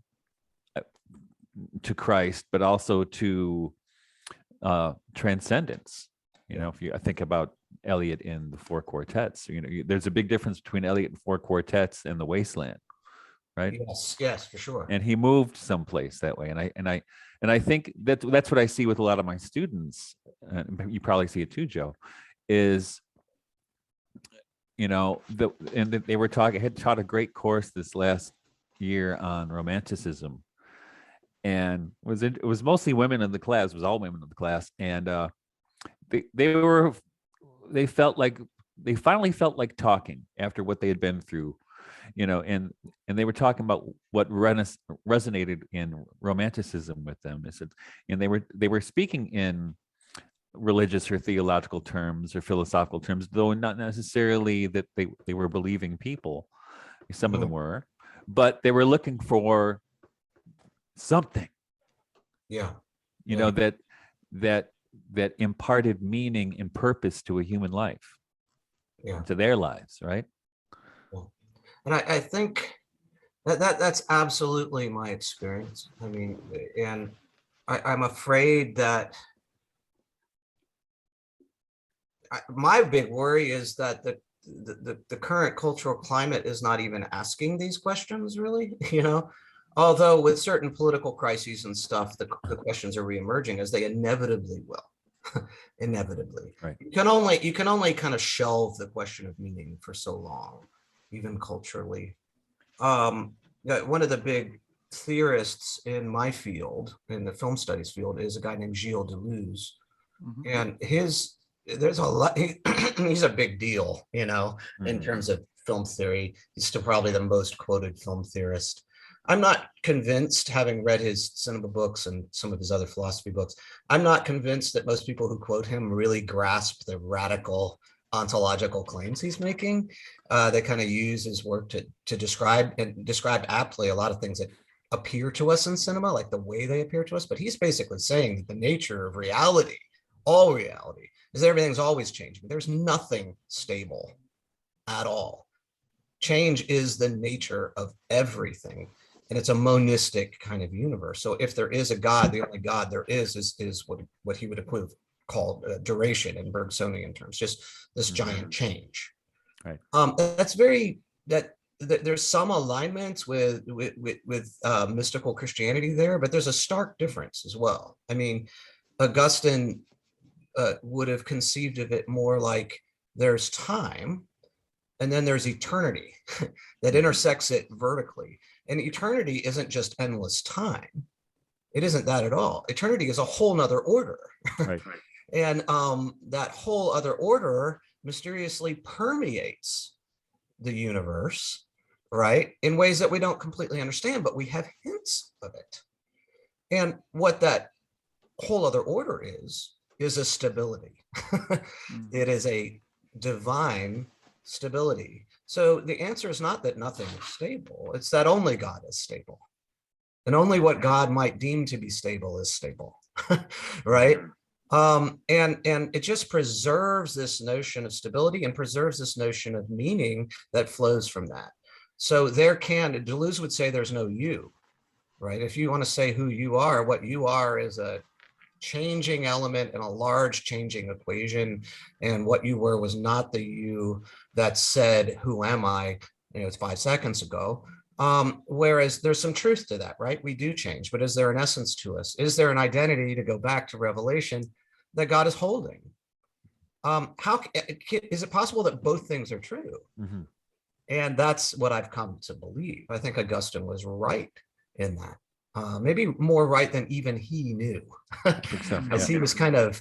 Christ, but also to transcendence. If I think about Eliot in the Four Quartets, there's a big difference between Eliot and Four Quartets and The Wasteland, right? Yes, for sure. And he moved someplace that way, and I think that's what I see with a lot of my students. You probably see it too, Joe. Is they were talking. I had taught a great course this last year on romanticism, and it was mostly women in the class. It was all women in the class, and they finally felt like talking after what they had been through, and they were talking about what resonated in romanticism with them. And they were speaking in religious or theological terms or philosophical terms, though not necessarily that they were believing people. Some of them were, but they were looking for something, that imparted meaning and purpose to a human life, to their lives, right? And I think that's absolutely my experience. I mean, and I'm afraid that my big worry is that the current cultural climate is not even asking these questions, really, although with certain political crises and stuff, the questions are reemerging, as they inevitably will. Inevitably. Right. You can only kind of shelve the question of meaning for so long, even culturally. One of the big theorists in my field, in the film studies field, is a guy named Gilles Deleuze. Mm-hmm. And there's a lot, he's a big deal, in terms of film theory. He's still probably the most quoted film theorist. I'm not convinced, having read his cinema books and some of his other philosophy books, I'm not convinced that most people who quote him really grasp the radical ontological claims he's making. They kind of use his work to describe aptly a lot of things that appear to us in cinema, like the way they appear to us. But he's basically saying that the nature of reality, all reality, is that everything's always changing. There's nothing stable at all. Change is the nature of everything. And it's a monistic kind of universe. So if there is a God, the only God there is what he would called duration in Bergsonian terms, just this giant change. Right. That's very, there's some alignments with mystical Christianity there, but there's a stark difference as well. I mean, Augustine would have conceived of it more like there's time and then there's eternity that intersects it vertically. And eternity isn't just endless time. It isn't that at all. Eternity is a whole nother order. Right. And that whole other order mysteriously permeates the universe, right, in ways that we don't completely understand, but we have hints of it. And what that whole other order is a stability. It is a divine stability. So the answer is not that nothing is stable, it's that only God is stable. And only what God might deem to be stable is stable, right? And it just preserves this notion of stability and preserves this notion of meaning that flows from that. So Deleuze would say there's no you, right? If you want to say who you are, what you are is a changing element in a large changing equation. And what you were was not the you that said, who am I? It's 5 seconds ago. Whereas there's some truth to that, right? We do change, but is there an essence to us? Is there an identity, to go back to Revelation, that God is holding? Is it possible that both things are true? Mm-hmm. And that's what I've come to believe. I think Augustine was right in that. Maybe more right than even he knew, as he was kind of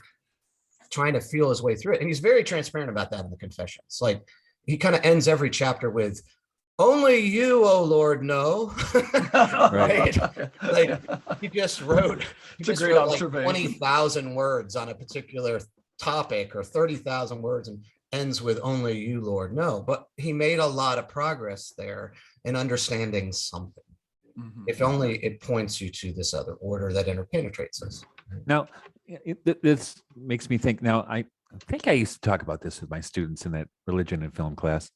trying to feel his way through it. And he's very transparent about that in the Confessions. Like, he kind of ends every chapter with, only you, oh Lord, know. Right? Like, he just wrote like 20,000 words on a particular topic, or 30,000 words, and ends with only you, Lord, know. But he made a lot of progress there in understanding something. Mm-hmm. If only it points you to this other order that interpenetrates us. Now, this makes me think. Now, I think I used to talk about this with my students in that religion and film class,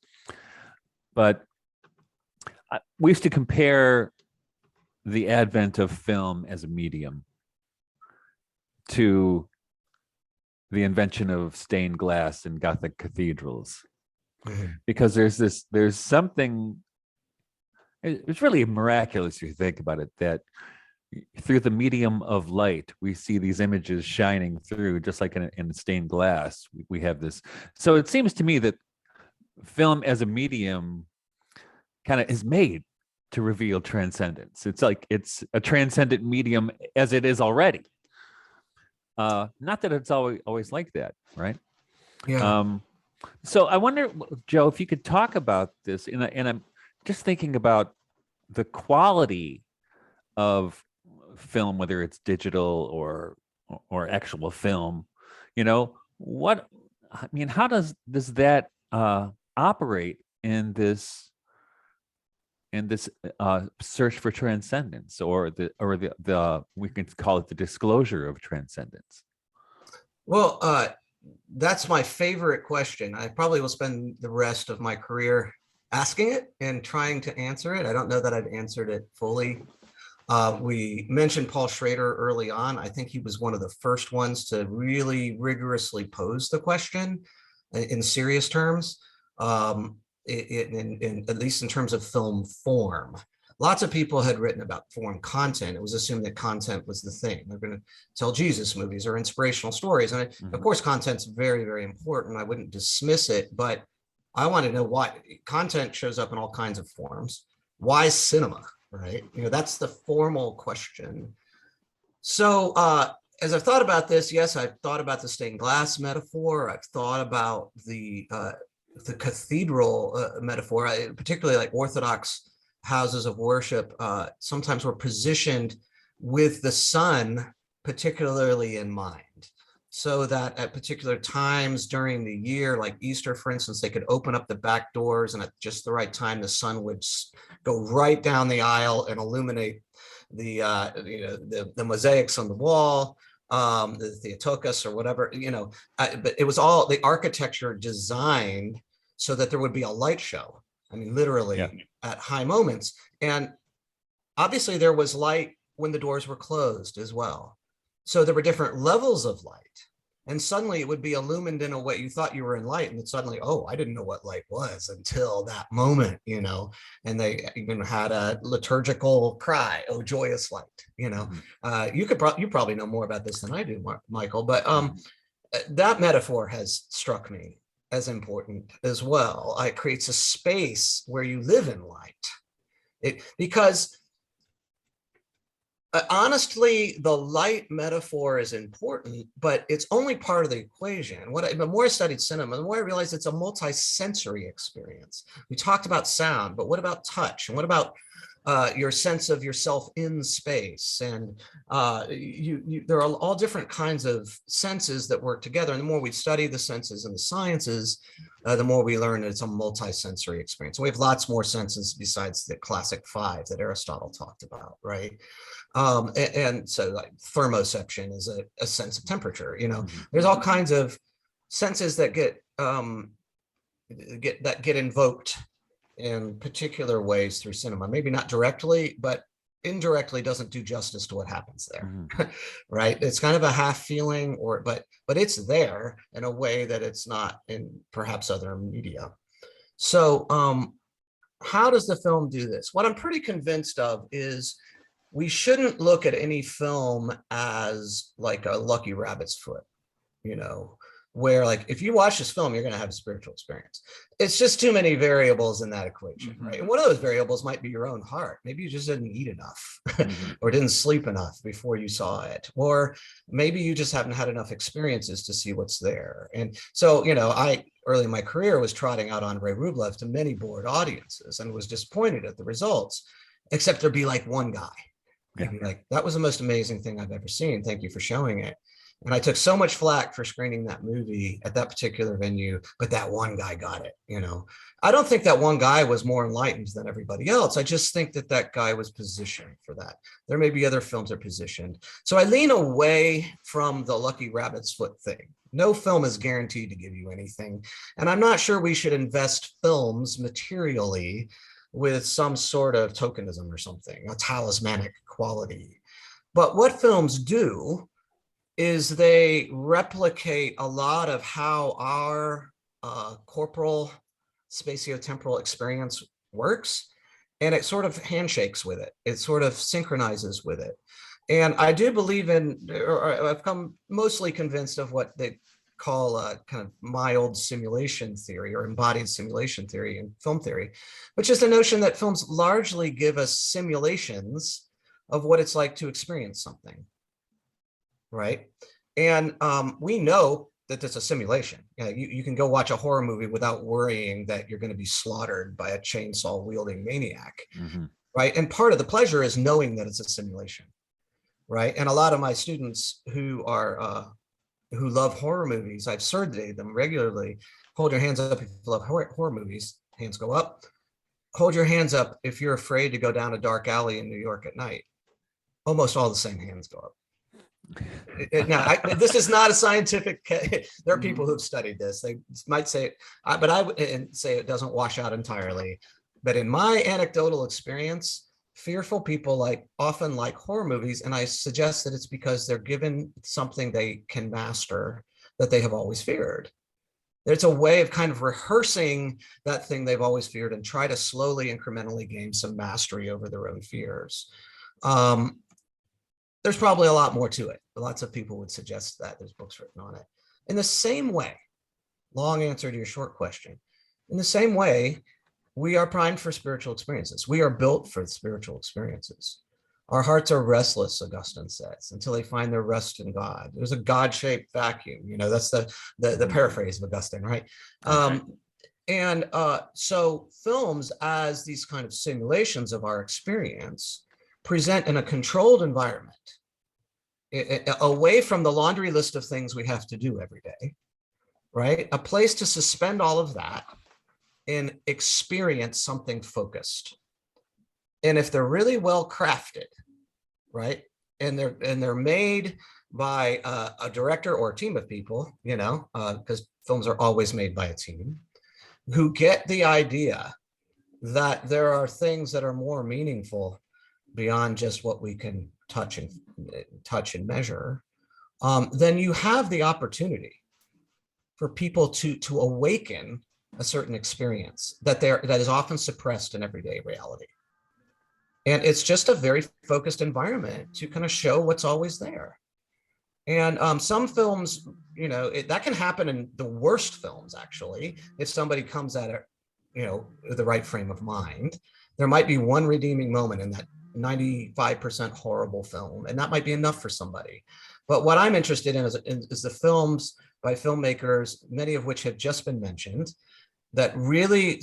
but we used to compare the advent of film as a medium to the invention of stained glass in Gothic cathedrals, because there's something. It's really miraculous, if you think about it, that through the medium of light, we see these images shining through, just like in stained glass. We have this. So it seems to me that film as a medium kind of is made to reveal transcendence. It's like it's a transcendent medium as it is already. Not that it's always like that, right? Yeah. So I wonder, Joe, if you could talk about this, and I'm just thinking about the quality of film, whether it's digital or actual film. How does that operate in this search for transcendence, or the we can call it the disclosure of transcendence? Well, that's my favorite question. I probably will spend the rest of my career asking it and trying to answer it. I don't know that I've answered it fully. We mentioned Paul Schrader early on. I think he was one of the first ones to really rigorously pose the question in serious terms, at least in terms of film form. Lots of people had written about form content. It was assumed that content was the thing. They're going to tell Jesus movies or inspirational stories. And of course, content's very, very important. I wouldn't dismiss it, but I want to know why content shows up in all kinds of forms. Why cinema, right? That's the formal question. So as I've thought about this, yes, I've thought about the stained glass metaphor. I've thought about the cathedral metaphor, particularly like Orthodox houses of worship sometimes were positioned with the sun particularly in mind, so that at particular times during the year, like Easter, for instance, they could open up the back doors, and at just the right time, the sun would go right down the aisle and illuminate the mosaics on the wall, the Theotokos or whatever, but it was all the architecture designed so that there would be a light show. I mean, literally at high moments. And obviously there was light when the doors were closed as well. So there were different levels of light. And suddenly it would be illumined in a way you thought you were in light, and then suddenly, oh, I didn't know what light was until that moment, you know. And they even had a liturgical cry, oh, joyous light, you know. You probably know more about this than I do, Michael, but that metaphor has struck me as important as well. It creates a space where you live in light. Because honestly, the light metaphor is important, but it's only part of the equation. The more I studied cinema, the more I realized it's a multi-sensory experience. We talked about sound, but what about touch? And what about your sense of yourself in space? And there are all different kinds of senses that work together. And the more we study the senses and the sciences, the more we learn that it's a multi-sensory experience. We have lots more senses besides the classic five that Aristotle talked about, right? And so like thermoception is a sense of temperature, you know. There's all kinds of senses that get invoked in particular ways through cinema. Maybe not directly, but indirectly doesn't do justice to what happens there. Right? It's kind of a half feeling, but it's there in a way that it's not in perhaps other media. So how does the film do this? What I'm pretty convinced of is we shouldn't look at any film as like a lucky rabbit's foot, you know, where like, if you watch this film, you're going to have a spiritual experience. It's just too many variables in that equation, right? And one of those variables might be your own heart. Maybe you just didn't eat enough or didn't sleep enough before you saw it. Or maybe you just haven't had enough experiences to see what's there. And so, you know, early in my career was trotting out Andrei Rublev to many bored audiences and was disappointed at the results, except there'd be like one guy. Like, that was the most amazing thing I've ever seen. Thank you for showing it. And I took so much flack for screening that movie at that particular venue, but that one guy got it, you know. I don't think that one guy was more enlightened than everybody else. I just think that that guy was positioned for that. There may be other films that are positioned. So I lean away from the lucky rabbit's foot thing. No film is guaranteed to give you anything. And I'm not sure we should invest films materially with some sort of tokenism or something, a talismanic quality. But what films do is they replicate a lot of how our corporal spatiotemporal experience works, and it sort of handshakes with it. It sort of synchronizes with it. And I do believe or I've come mostly convinced of what they call kind of mild simulation theory or embodied simulation theory in film theory, which is the notion that films largely give us simulations of what it's like to experience something, right? And we know that it's a simulation. You can go watch a horror movie without worrying that you're going to be slaughtered by a chainsaw wielding maniac, right? And part of the pleasure is knowing that it's a simulation, right? And a lot of my students who love horror movies, I've surveyed them regularly. Hold your hands up if you love horror movies. Hands go up. Hold your hands up if you're afraid to go down a dark alley in New York at night. Almost all the same hands go up. Now, this is not a scientific. There are people who've studied this. They might say, but I would say it doesn't wash out entirely. But in my anecdotal experience, fearful people often like horror movies, and I suggest that it's because they're given something they can master that they have always feared. It's a way of kind of rehearsing that thing they've always feared and try to slowly, incrementally gain some mastery over their own fears. There's probably a lot more to it. Lots of people would suggest that. There's books written on it. In the same way, long answer to your short question, in the same way, we are primed for spiritual experiences. We are built for spiritual experiences. Our hearts are restless, Augustine says, until they find their rest in God. There's a God-shaped vacuum. You know, that's the paraphrase of Augustine, right? So films, as these kind of simulations of our experience, present in a controlled environment, away from the laundry list of things we have to do every day, right? A place to suspend all of that and experience something focused. And if they're really well crafted, right? And they're made by a director or a team of people, you know, because films are always made by a team, who get the idea that there are things that are more meaningful beyond just what we can touch and measure. then you have the opportunity for people to awaken a certain experience that is often suppressed in everyday reality. And it's just a very focused environment to kind of show what's always there. And some films, that can happen in the worst films, actually, if somebody comes at it, with the right frame of mind. There might be one redeeming moment in that 95% horrible film, and that might be enough for somebody. But what I'm interested in is the films by filmmakers, many of which have just been mentioned, that really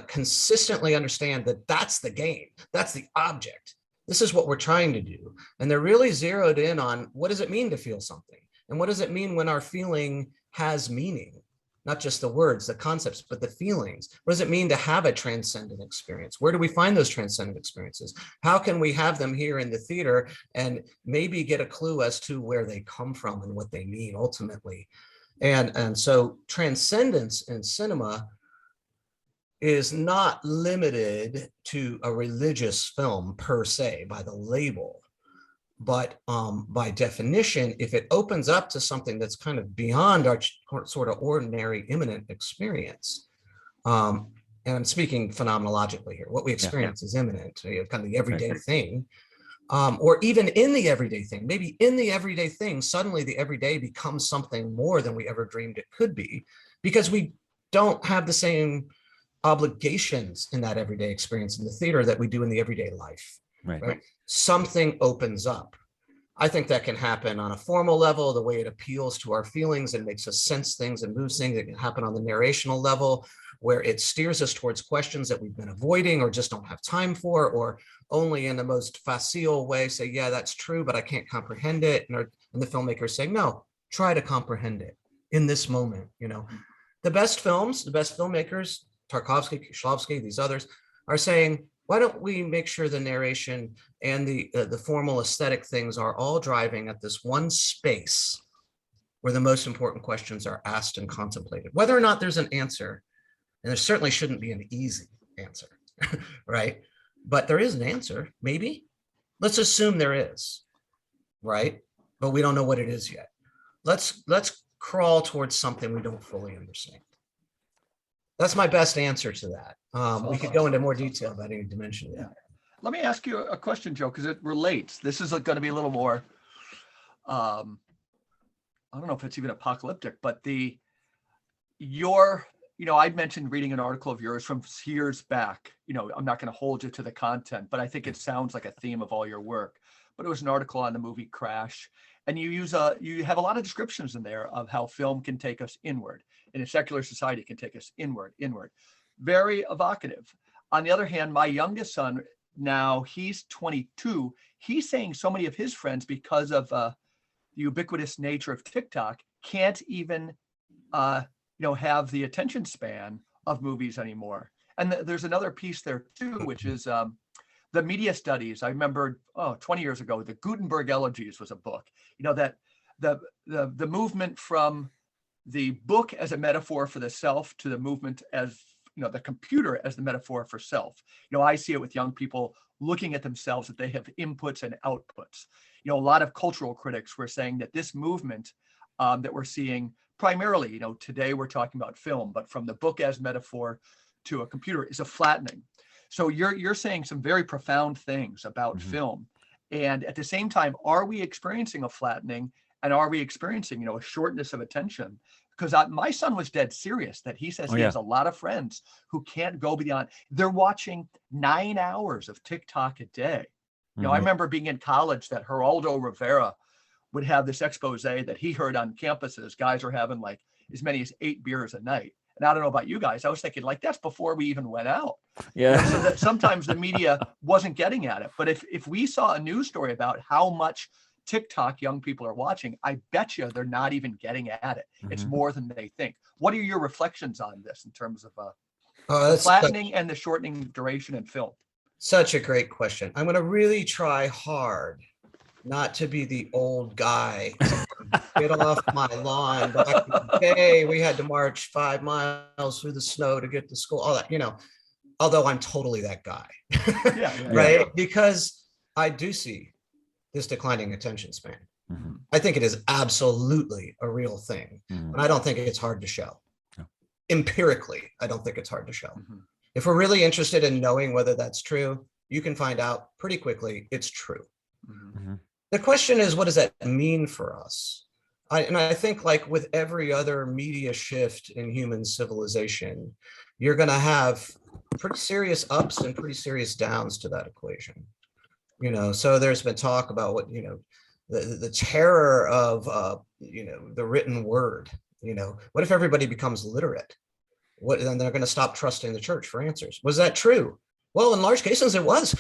consistently understand that that's the game, that's the object. This is what we're trying to do. And they're really zeroed in on what does it mean to feel something? And what does it mean when our feeling has meaning? Not just the words, the concepts, but the feelings. What does it mean to have a transcendent experience? Where do we find those transcendent experiences? How can we have them here in the theater and maybe get a clue as to where they come from and what they mean ultimately? And so transcendence in cinema is not limited to a religious film per se by the label, but by definition, if it opens up to something that's kind of beyond our sort of ordinary immanent experience, and I'm speaking phenomenologically here, what we experience is immanent, kind of the everyday thing, or even in the everyday thing, maybe in the everyday thing, suddenly the everyday becomes something more than we ever dreamed it could be, because we don't have the same obligations in that everyday experience in the theater that we do in the everyday life. Right? Something opens up. I think that can happen on a formal level, the way it appeals to our feelings and makes us sense things and moves things. It can happen on the narrational level, where it steers us towards questions that we've been avoiding or just don't have time for, or only in the most facile way say, yeah, that's true, but I can't comprehend it. And the filmmaker saying, no, try to comprehend it in this moment. The best films, the best filmmakers, Tarkovsky, Kieślowski, these others, are saying, why don't we make sure the narration and the formal aesthetic things are all driving at this one space where the most important questions are asked and contemplated, whether or not there's an answer. And there certainly shouldn't be an easy answer, right? But there is an answer, maybe. Let's assume there is, right? But we don't know what it is yet. Let's crawl towards something we don't fully understand. That's my best answer to that. We could go into more detail about any dimension of that. Let me ask you a question, Joe, because it relates. This is going to be a little more, I don't know if it's even apocalyptic, but I'd mentioned reading an article of yours from years back. I'm not going to hold you to the content, but I think it sounds like a theme of all your work. But it was an article on the movie Crash. And you have a lot of descriptions in there of how film can take us inward, and a secular society can take us inward. Very evocative. On the other hand, my youngest son, now he's 22, he's saying so many of his friends, because of the ubiquitous nature of TikTok, can't even have the attention span of movies anymore. And there's another piece there too, which is the media studies. I remember 20 years ago, the Gutenberg Elegies was a book, that the movement from the book as a metaphor for the self to the movement as, the computer as the metaphor for self. I see it with young people looking at themselves, that they have inputs and outputs. A lot of cultural critics were saying that this movement that we're seeing primarily, today we're talking about film, but from the book as metaphor to a computer is a flattening. So you're saying some very profound things about film. And at the same time, are we experiencing a flattening, and are we experiencing, a shortness of attention? Because my son was dead serious that he says he has a lot of friends who can't go beyond. They're watching 9 hours of TikTok a day. I remember being in college that Geraldo Rivera would have this expose that he heard on campuses. Guys are having like as many as 8 beers a night. And I don't know about you guys. I was thinking that's before we even went out. Yeah. So that sometimes the media wasn't getting at it. But if we saw a news story about how much TikTok young people are watching, I bet you they're not even getting at it. It's more than they think. What are your reflections on this in terms of the flattening and the shortening duration in film? Such a great question. I'm going to really try hard not to be the old guy. Get off my lawn. Back in the day, we had to march 5 miles through the snow to get to school. All that, although I'm totally that guy, right? Because I do see this declining attention span. Mhm. I think it is absolutely a real thing. Mhm. And I don't think it's hard to show. No. Empirically, I don't think it's hard to show. Mhm. If we're really interested in knowing whether that's true, you can find out pretty quickly it's true. Mhm. Mhm. The question is, what does that mean for us? And I think, like with every other media shift in human civilization, you're going to have pretty serious ups and pretty serious downs to that equation. So there's been talk about what, the terror of, the written word. What if everybody becomes literate? Then they're going to stop trusting the church for answers. Was that true? Well, in large cases, it was,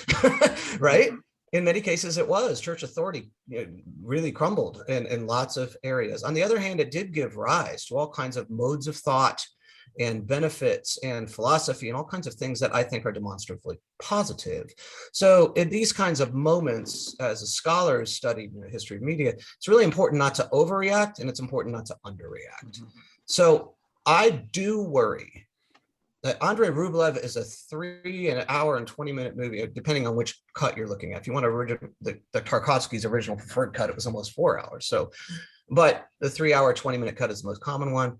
right? In many cases, it was. Church authority really crumbled in lots of areas. On the other hand, it did give rise to all kinds of modes of thought and benefits and philosophy and all kinds of things that I think are demonstrably positive. So in these kinds of moments, as a scholar who's studied the history of media, it's really important not to overreact, and it's important not to underreact. Mhm. So I do worry that Andrei Rublev is a 3 hour and 20-minute movie, depending on which cut you're looking at. If you want the Tarkovsky's original preferred cut, it was almost 4 hours. So, but the 3 hour, 20-minute cut is the most common one.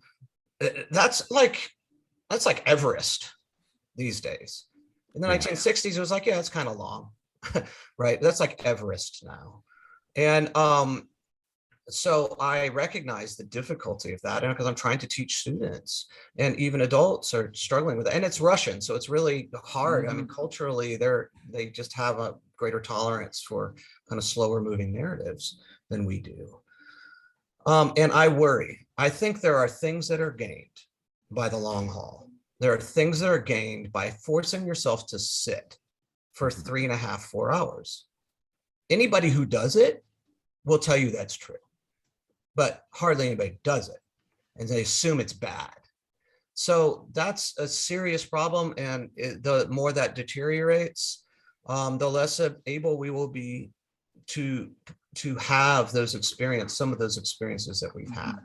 That's like Everest these days. In the 1960s, it was like, yeah, it's kind of long, right? That's like Everest now. And so I recognize the difficulty of that, and because I'm trying to teach students, and even adults are struggling with it. And it's Russian, so it's really hard. I mean, culturally, they just have a greater tolerance for kind of slower moving narratives than we do. And I worry. I think there are things that are gained by the long haul. There are things that are gained by forcing yourself to sit for 3.5, 4 hours. Anybody who does it will tell you that's true, but hardly anybody does it, and they assume it's bad. So that's a serious problem, and the more that deteriorates, the less able we will be to have some of those experiences that we've had.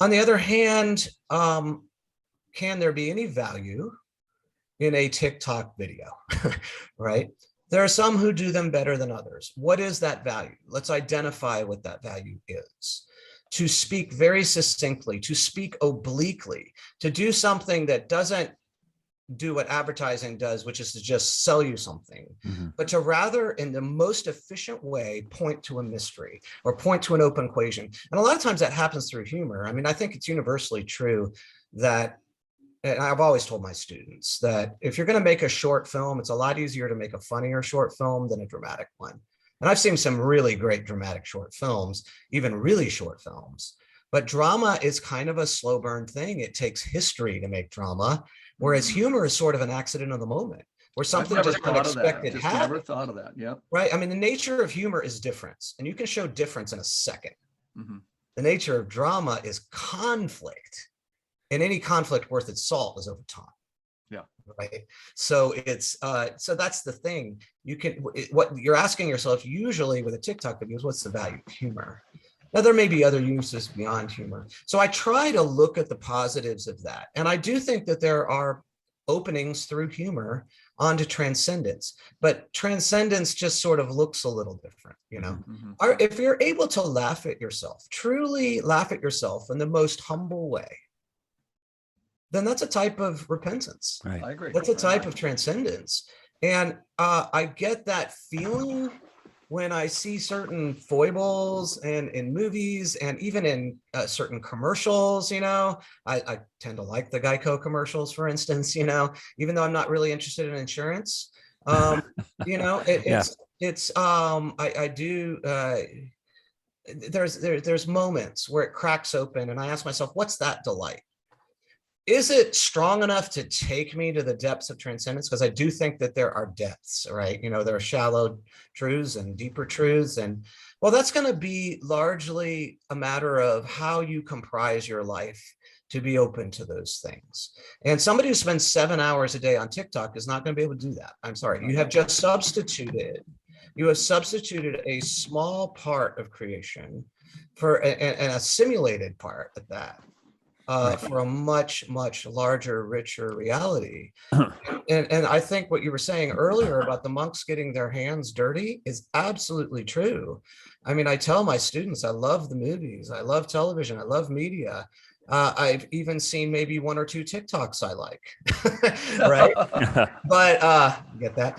On the other hand, can there be any value in a TikTok video, right? There are some who do them better than others. What is that value? Let's identify what that value is. To speak very succinctly, to speak obliquely, to do something that doesn't do what advertising does, which is to just sell you something, but to rather, in the most efficient way, point to a mystery or point to an open equation. And a lot of times that happens through humor. I mean, I think it's universally true that, and I've always told my students that if you're going to make a short film, it's a lot easier to make a funnier short film than a dramatic one. And I've seen some really great dramatic short films, even really short films. But drama is kind of a slow burn thing. It takes history to make drama, whereas humor is sort of an accident of the moment, where something just unexpected happens. Never thought of that. Yep. Right. I mean, the nature of humor is difference, and you can show difference in a second. Mm-hmm. The nature of drama is conflict. And any conflict worth its salt is over time. Yeah. Right. So it's so that's the thing. What you're asking yourself usually with a TikTok video is, what's the value of humor? Now, there may be other uses beyond humor. So I try to look at the positives of that. And I do think that there are openings through humor onto transcendence, but transcendence just sort of looks a little different, If you're able to laugh at yourself, truly laugh at yourself in the most humble way, then that's a type of repentance. Right. I agree. That's a type of transcendence. And I get that feeling when I see certain foibles and in movies and even in certain commercials. I tend to like the Geico commercials, for instance, even though I'm not really interested in insurance. I do. There's moments where it cracks open and I ask myself, what's that delight? Is it strong enough to take me to the depths of transcendence? Because I do think that there are depths, right? There are shallow truths and deeper truths. And well, that's going to be largely a matter of how you comprise your life to be open to those things. And somebody who spends 7 hours a day on TikTok is not going to be able to do that. I'm sorry. You have just substituted a small part of creation for a simulated part at that, for a much, much larger, richer reality. And I think what you were saying earlier about the monks getting their hands dirty is absolutely true. I mean, I tell my students, I love the movies, I love television, I love media. I've even seen maybe 1 or 2 TikToks I like, right? But get that?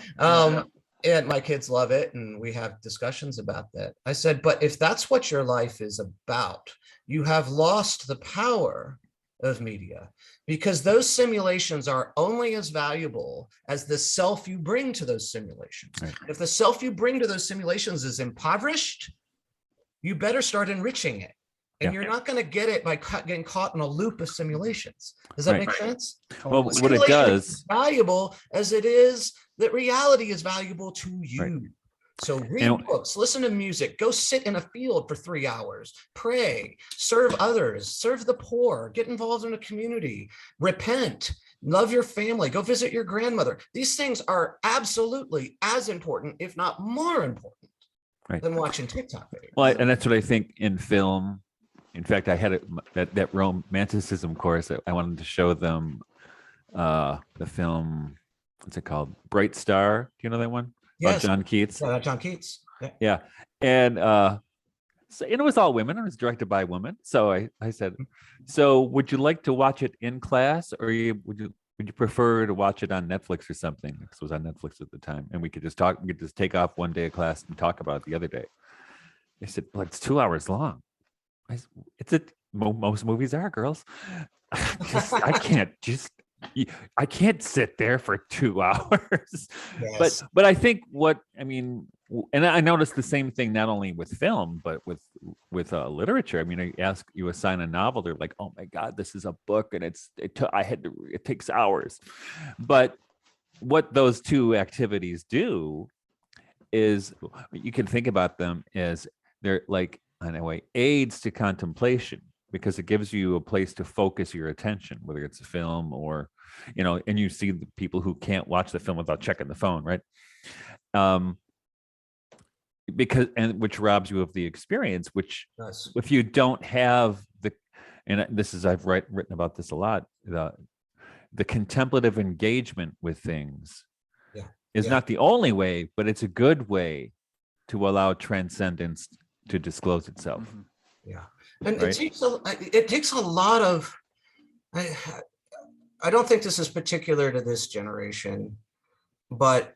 And my kids love it, and we have discussions about that. I said, but if that's what your life is about, you have lost the power of media, because those simulations are only as valuable as the self you bring to those simulations. Right. If the self you bring to those simulations is impoverished, you better start enriching it. And you're not going to get it by getting caught in a loop of simulations. Does that make sense? Well, what it Simulation does, is valuable as it is that reality is valuable to you. Right. So read books, listen to music, go sit in a field for 3 hours, pray, serve others, serve the poor, get involved in a community, repent, love your family, go visit your grandmother. These things are absolutely as important, if not more important, than watching TikTok videos. well, and that's what I think in film. In fact, I had that romanticism course. I wanted to show them the film. What's it called? Bright Star. Do you know that one? Yes. About John Keats. John Keats. Yeah. And so, and it was all women. It was directed by women. So I said, so would you like to watch it in class, or would you prefer to watch it on Netflix or something? Because it was on Netflix at the time, and we could just talk. We could just take off one day of class and talk about it the other day. I said, well, it's 2 hours long. Most movies are, girls. I can't sit there for 2 hours. Yes. But I think and I noticed the same thing not only with film but with literature. I mean, you assign a novel, they're like, oh my God, this is a book, and it takes hours. But what those two activities do is, you can think about them as they're like, anyway, aids to contemplation, because it gives you a place to focus your attention, whether it's a film or, and you see the people who can't watch the film without checking the phone, right? Which robs you of the experience, which if you don't have I've written about this a lot, the contemplative engagement with things is not the only way, but it's a good way to allow transcendence to disclose itself. And it takes a lot of, I don't think this is particular to this generation, but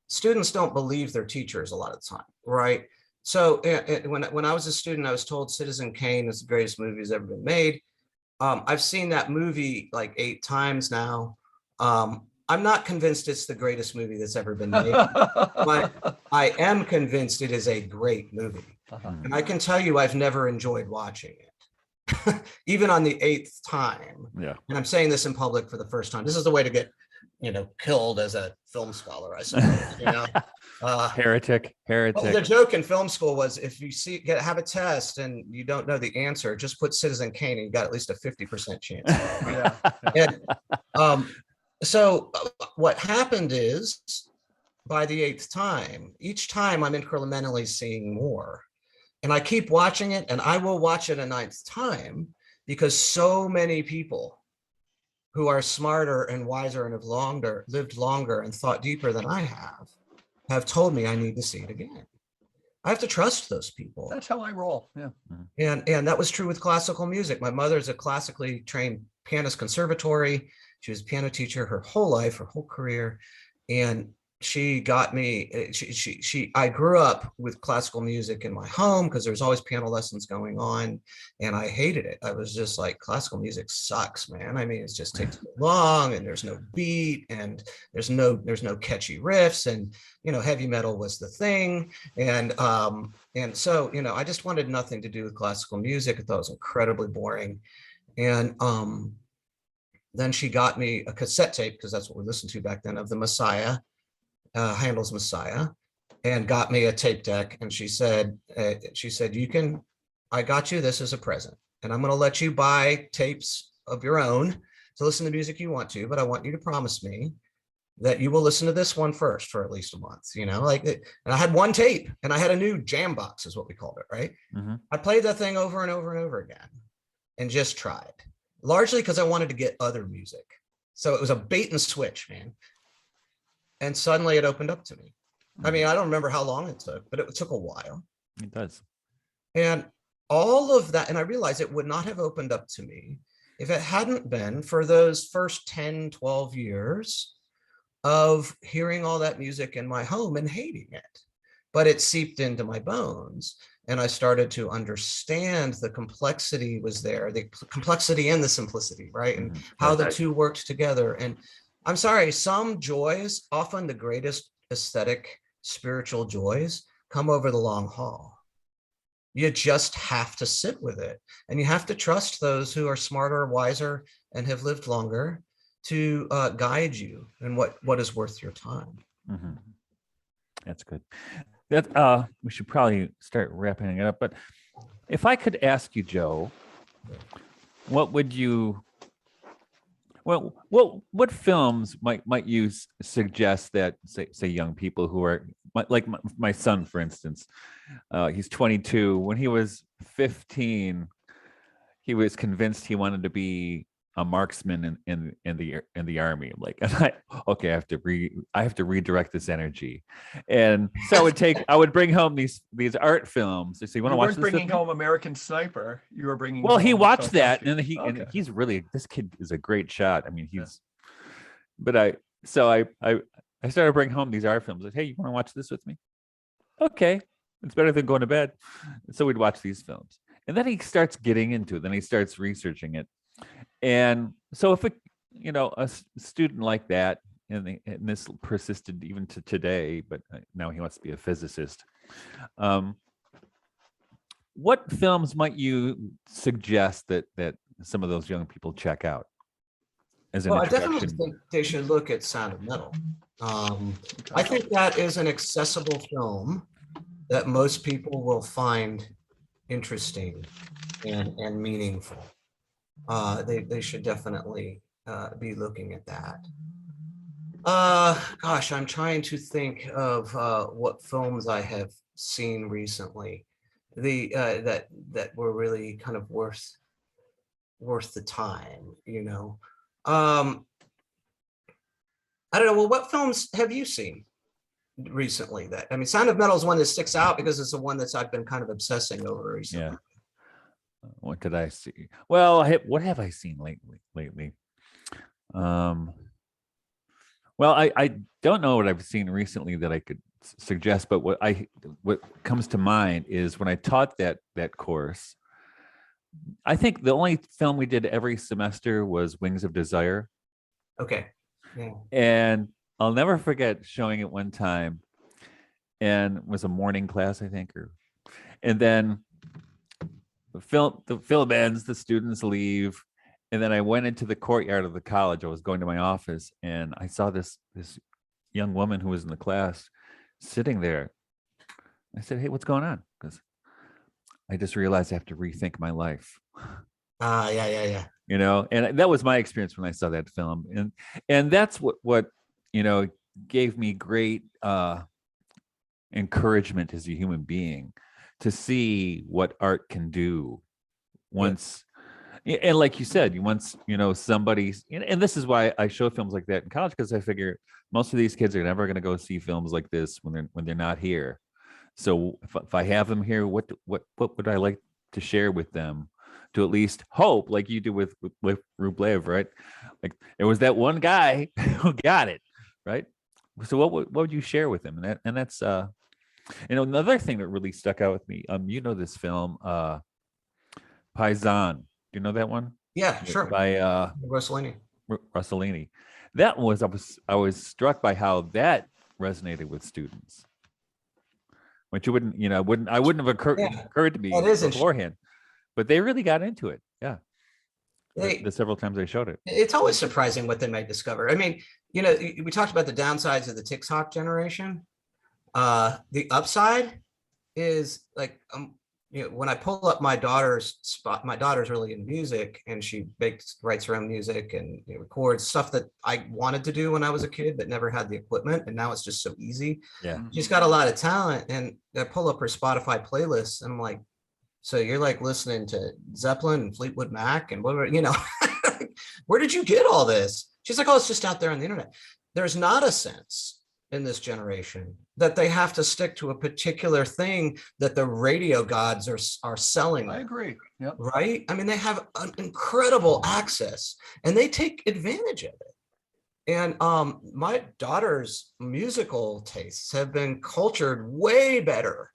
students don't believe their teachers a lot of the time, right? So when I was a student, I was told Citizen Kane is the greatest movie that's ever been made. I've seen that movie like 8 times now. I'm not convinced it's the greatest movie that's ever been made, but I am convinced it is a great movie. And I can tell you, I've never enjoyed watching it, even on the 8th time. Yeah. And I'm saying this in public for the first time. This is the way to get, killed as a film scholar, I suppose. Heretic. Well, the joke in film school was, if you have a test and you don't know the answer, just put Citizen Kane and you got at least a 50% chance. So what happened is, by the 8th time, each time I'm incrementally seeing more. And I keep watching it, and I will watch it a 9th time, because so many people who are smarter and wiser and have lived longer and thought deeper than I have told me I need to see it again. I have to trust those people. That's how I roll. Yeah. And that was true with classical music. My mother's a classically trained pianist, conservatory. She was a piano teacher her whole life, her whole career. And she got me, I grew up with classical music in my home because there's always piano lessons going on, and I hated it. I was just like, classical music sucks, man. I mean, it just takes too long, and there's no beat, and there's no catchy riffs, and heavy metal was the thing. And so, I just wanted nothing to do with classical music. I thought it was incredibly boring. And then she got me a cassette tape, because that's what we listened to back then, of the Messiah, Handel's Messiah, and got me a tape deck. And she said, I got you this as a present, and I'm going to let you buy tapes of your own to listen to music you want to, but I want you to promise me that you will listen to this one first for at least a month, and I had one tape, and I had a new jam box, is what we called it, right? Mm-hmm. I played that thing over and over and over again, and just tried. largely because I wanted to get other music. So it was a bait and switch, man. And suddenly it opened up to me. I mean, I don't remember how long it took, but it took a while. It does. And all of that, and I realized it would not have opened up to me if it hadn't been for those first 10, 12 years of hearing all that music in my home and hating it. But it seeped into my bones. And I started to understand the complexity was there, the complexity and the simplicity, right? And how the two worked together. And I'm sorry, some joys, often the greatest aesthetic, spiritual joys, come over the long haul. You just have to sit with it. And you have to trust those who are smarter, wiser, and have lived longer to guide you in what is worth your time. Mm-hmm. That's good. That we should probably start wrapping it up. But if I could ask you, Joe, what would you? Well, what films might you suggest that say young people who are like my son, for instance, he's 22. When he was 15, he was convinced he wanted to be a marksman in the army. I'm like, okay, I have to redirect this energy, and so I would bring home these art films. So you want to watch this? Bringing home American Sniper. You were bringing. Well, he watched that, Tarkovsky. and he's really, this kid is a great shot. I mean, but I started bringing home these art films. Like, hey, you want to watch this with me? Okay, it's better than going to bed. So we'd watch these films, and then he starts getting into it. Then he starts researching it. And so if a student like that, and this persisted even to today, but now he wants to be a physicist. What films might you suggest that some of those young people check out as an introduction? I definitely think they should look at Sound of Metal. I think that is an accessible film that most people will find interesting and meaningful. They should definitely be looking at that. Gosh, I'm trying to think of what films I have seen recently, that were really kind of worth the time. I don't know. Well, what films have you seen recently? Sound of Metal is one that sticks out because it's the one that I've been kind of obsessing over recently. Yeah. What did I see? Well, what have I seen lately? Well, I don't know what I've seen recently that I could suggest, but what comes to mind is when I taught that course, I think the only film we did every semester was Wings of Desire. Okay. Yeah. And I'll never forget showing it one time, and it was a morning class, I think, and then the film ends, the students leave, and then I went into the courtyard of the college. I was going to my office, and I saw this young woman who was in the class sitting there. I said, "Hey, what's going on?" Because I just realized I have to rethink my life. Yeah. And that was my experience when I saw that film, and that's what gave me great encouragement as a human being, to see what art can do once, and like you said, somebody's, and this is why I show films like that in college, because I figure most of these kids are never going to go see films like this when they're not here. So if I have them here, what would I like to share with them, to at least hope, like you do with Rublev, right? Like there was that one guy who got it, right? So what would you share with them? And that's another thing that really stuck out with me. This film, Paisan. Do you know that one? Yeah, sure. By Rossellini. That was I was struck by how that resonated with students, which I wouldn't have occurred to me beforehand. But they really got into it. Yeah. The several times I showed it. It's always surprising what they might discover. We talked about the downsides of the TikTok generation. The upside is like, when I pull up my daughter's spot, my daughter's really in music, and she writes her own music and records stuff that I wanted to do when I was a kid, but never had the equipment. And now it's just so easy. Yeah. She's got a lot of talent, and I pull up her Spotify playlist, and I'm like, so you're like listening to Zeppelin and Fleetwood Mac and whatever, where did you get all this? She's like, oh, it's just out there on the internet. There's not a sense in this generation that they have to stick to a particular thing that the radio gods are selling. I agree. Yep. Right? I mean, they have an incredible access and they take advantage of it. And my daughter's musical tastes have been cultured way better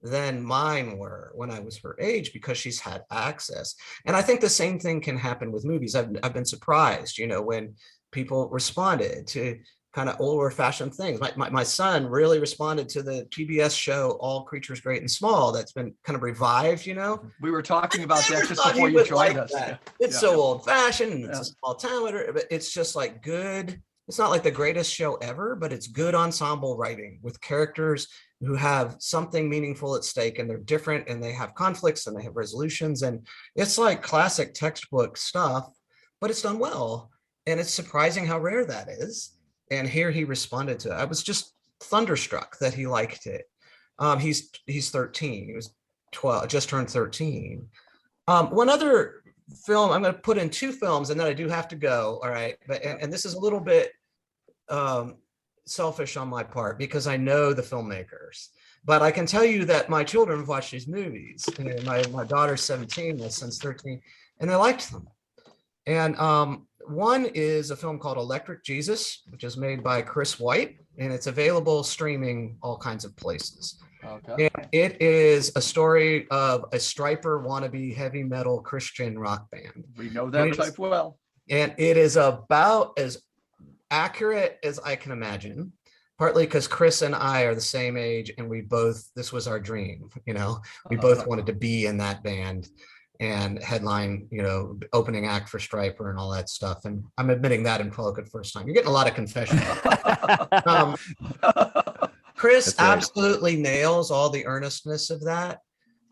than mine were when I was her age because she's had access. And I think the same thing can happen with movies. I've been surprised, when people responded to kind of older fashioned things. My son really responded to the PBS show All Creatures Great and Small that's been kind of revived, We were talking about that just thought before he you would joined like us. that. Yeah. It's so old fashioned, and it's Yeah. a small town, but it's just like good. It's not like the greatest show ever, but it's good ensemble writing with characters who have something meaningful at stake, and they're different, and they have conflicts, and they have resolutions, and it's like classic textbook stuff, but it's done well, and it's surprising how rare that is. And here he responded to it. I was just thunderstruck that he liked it. He's 13. He was 12, just turned 13. One other film, I'm going to put in two films, and then I do have to go. All right, but and this is a little bit selfish on my part because I know the filmmakers, but I can tell you that my children have watched these movies. And my daughter's 17, my son's 13, and they liked them. And one is a film called Electric Jesus, which is made by Chris White, and it's available streaming all kinds of places. Okay. And it is a story of a striper wannabe heavy metal Christian rock band. We know that type well. And it is about as accurate as I can imagine, partly because Chris and I are the same age, and this was our dream, we both wanted to be in that band and headline, opening act for Stryper and all that stuff. And I'm admitting that in public the first time. You're getting a lot of confessions. Chris absolutely nails all the earnestness of that.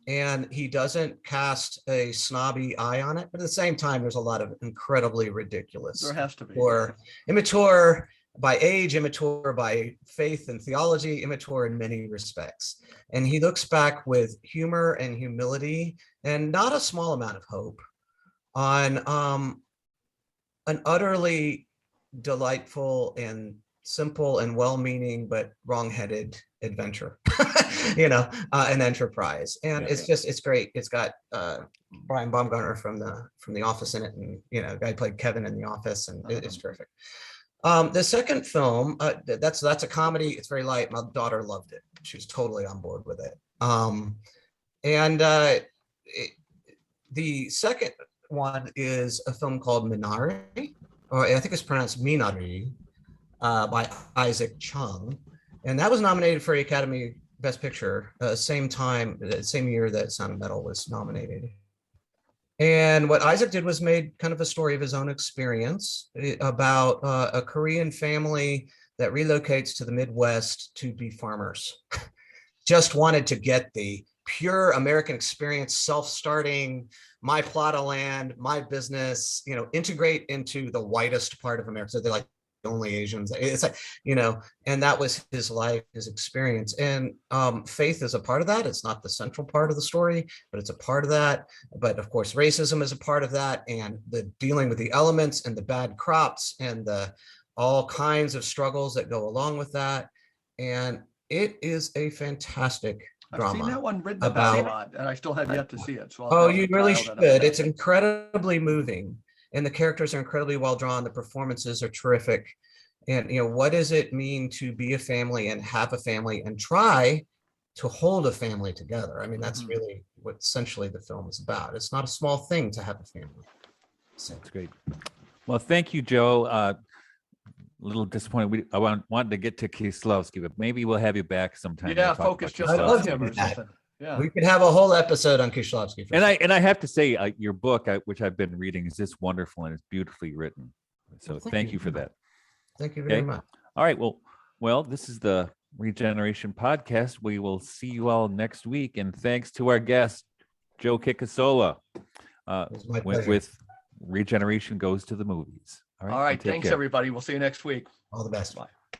And he doesn't cast a snobby eye on it. But at the same time, there's a lot of incredibly ridiculous. There has to be. Or immature by age, immature by faith and theology, immature in many respects. And he looks back with humor and humility and not a small amount of hope on an utterly delightful and simple and well-meaning but wrong-headed adventure, an enterprise. And it's great. It's got Brian Baumgartner from the Office in it, and a guy played Kevin in The Office, and it's terrific. The second film, that's a comedy. It's very light. My daughter loved it. She was totally on board with it. The second one is a film called Minari, or I think it's pronounced Minari, by Isaac Chung. And that was nominated for the Academy Best Picture, same year that Sound of Metal was nominated. And what Isaac did was made kind of a story of his own experience about a Korean family that relocates to the Midwest to be farmers. Just wanted to get the pure American experience, self-starting, my plot of land, my business, integrate into the whitest part of America. So they're like only Asians. It's like, and that was his life, his experience. And faith is a part of that. It's not the central part of the story, but it's a part of that. But of course, racism is a part of that, and the dealing with the elements and the bad crops and the all kinds of struggles that go along with that. And it is a fantastic drama. I've seen that one written about a lot, and I still have yet to see it. So you really should. It's incredibly moving. And the characters are incredibly well drawn. The performances are terrific. And, what does it mean to be a family and have a family and try to hold a family together? I mean, that's really what essentially the film is about. It's not a small thing to have a family. So. That's great. Well, thank you, Joe. A little disappointed. I wanted to get to Kieslowski, but maybe we'll have you back sometime. Yeah, focus just on him or something. Yeah, we could have a whole episode on Kieslowski. And I have to say, your book, which I've been reading, is just wonderful and it's beautifully written. So Well, thank you for that. Thank you very much. All right. Well, this is the Regeneration Podcast. We will see you all next week. And thanks to our guest, Joe Kickasola, with Regeneration Goes to the Movies. All right. Thanks, everybody. We'll see you next week. All the best. Bye.